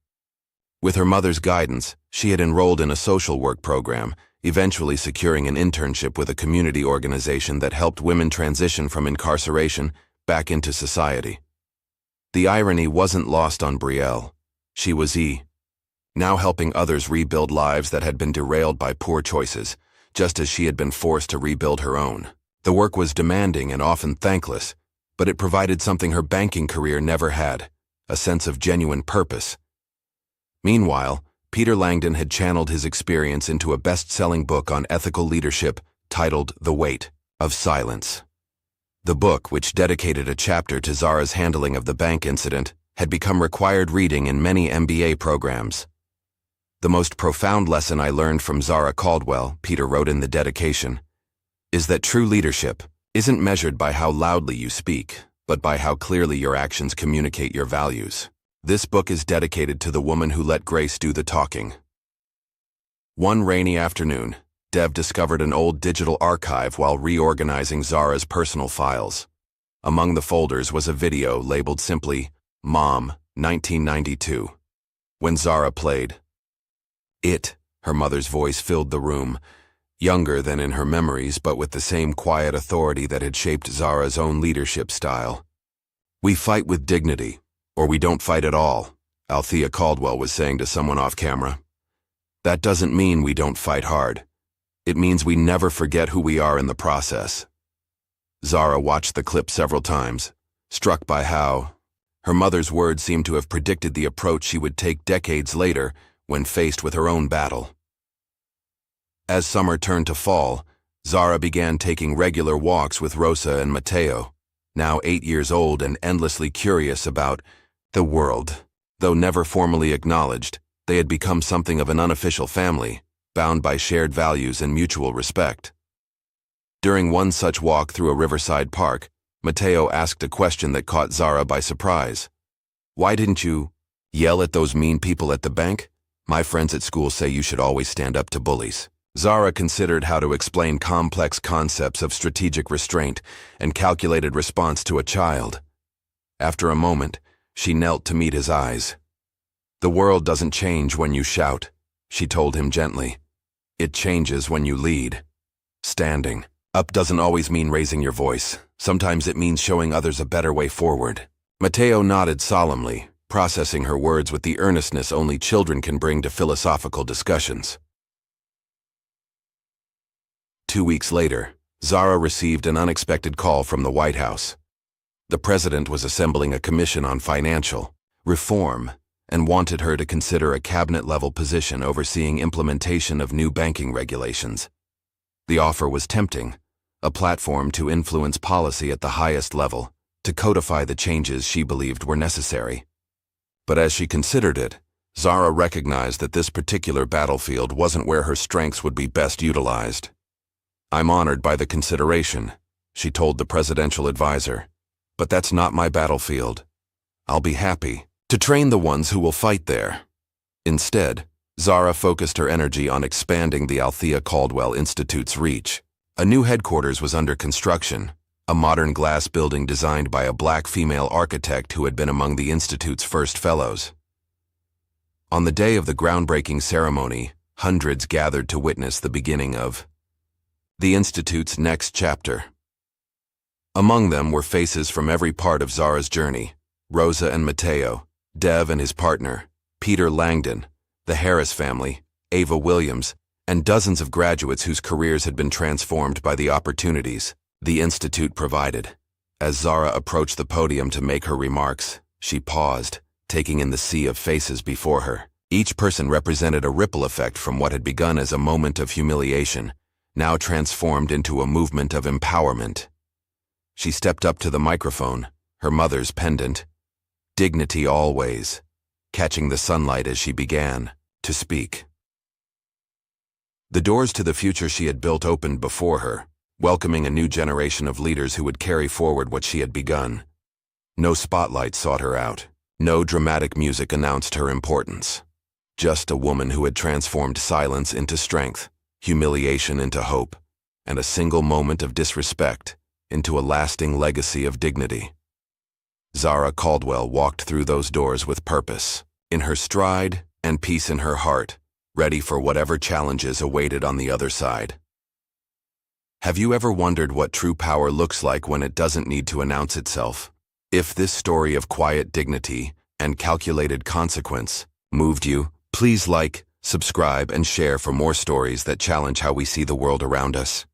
S1: With her mother's guidance, she had enrolled in a social work program, eventually securing an internship with a community organization that helped women transition from incarceration back into society. The irony wasn't lost on Brielle. She was now helping others rebuild lives that had been derailed by poor choices, just as she had been forced to rebuild her own. The work was demanding and often thankless, but it provided something her banking career never had, a sense of genuine purpose. Meanwhile, Peter Langdon had channeled his experience into a best-selling book on ethical leadership titled The Weight of Silence. The book, which dedicated a chapter to Zara's handling of the bank incident, had become required reading in many MBA programs. The most profound lesson I learned from Zara Caldwell, Peter wrote in the dedication, is that true leadership isn't measured by how loudly you speak, but by how clearly your actions communicate your values. This book is dedicated to the woman who let grace do the talking. One rainy afternoon, Dev discovered an old digital archive while reorganizing Zara's personal files. Among the folders was a video labeled simply, Mom, 1992. When Zara played it, her mother's voice filled the room, younger than in her memories but with the same quiet authority that had shaped Zara's own leadership style. We fight with dignity, or we don't fight at all, Althea Caldwell was saying to someone off camera. That doesn't mean we don't fight hard. It means we never forget who we are in the process. Zara watched the clip several times, struck by how her mother's words seemed to have predicted the approach she would take decades later when faced with her own battle. As summer turned to fall, Zara began taking regular walks with Rosa and Matteo, now 8 years old and endlessly curious about the world. Though never formally acknowledged, they had become something of an unofficial family, bound by shared values and mutual respect. During one such walk through a riverside park, Matteo asked a question that caught Zara by surprise. "Why didn't you yell at those mean people at the bank? My friends at school say you should always stand up to bullies." Zara considered how to explain complex concepts of strategic restraint and calculated response to a child. After a moment, she knelt to meet his eyes. "The world doesn't change when you shout," she told him gently. "It changes when you lead." Standing up doesn't always mean raising your voice. Sometimes it means showing others a better way forward. Matteo nodded solemnly, processing her words with the earnestness only children can bring to philosophical discussions. 2 weeks later, Zara received an unexpected call from the White House. The president was assembling a commission on financial reform and wanted her to consider a cabinet-level position overseeing implementation of new banking regulations. The offer was tempting, a platform to influence policy at the highest level, to codify the changes she believed were necessary. But as she considered it, Zara recognized that this particular battlefield wasn't where her strengths would be best utilized. "I'm honored by the consideration," she told the presidential advisor, "but that's not my battlefield. I'll be happy to train the ones who will fight there." Instead, Zara focused her energy on expanding the Althea Caldwell Institute's reach. A new headquarters was under construction, a modern glass building designed by a black female architect who had been among the Institute's first fellows. On the day of the groundbreaking ceremony, hundreds gathered to witness the beginning of the Institute's next chapter. Among them were faces from every part of Zara's journey: Rosa and Matteo, Dev and his partner, Peter Langdon, the Harris family, Ava Williams, and dozens of graduates whose careers had been transformed by the opportunities the Institute provided. As Zara approached the podium to make her remarks, she paused, taking in the sea of faces before her. Each person represented a ripple effect from what had begun as a moment of humiliation, now transformed into a movement of empowerment. She stepped up to the microphone, her mother's pendant, dignity always, catching the sunlight as she began to speak. The doors to the future she had built opened before her, welcoming a new generation of leaders who would carry forward what she had begun. No spotlight sought her out. No dramatic music announced her importance. Just a woman who had transformed silence into strength, humiliation into hope, and a single moment of disrespect into a lasting legacy of dignity. Zara Caldwell walked through those doors with purpose, in her stride and peace in her heart, ready for whatever challenges awaited on the other side. Have you ever wondered what true power looks like when it doesn't need to announce itself? If this story of quiet dignity and calculated consequence moved you, please like, subscribe, and share for more stories that challenge how we see the world around us.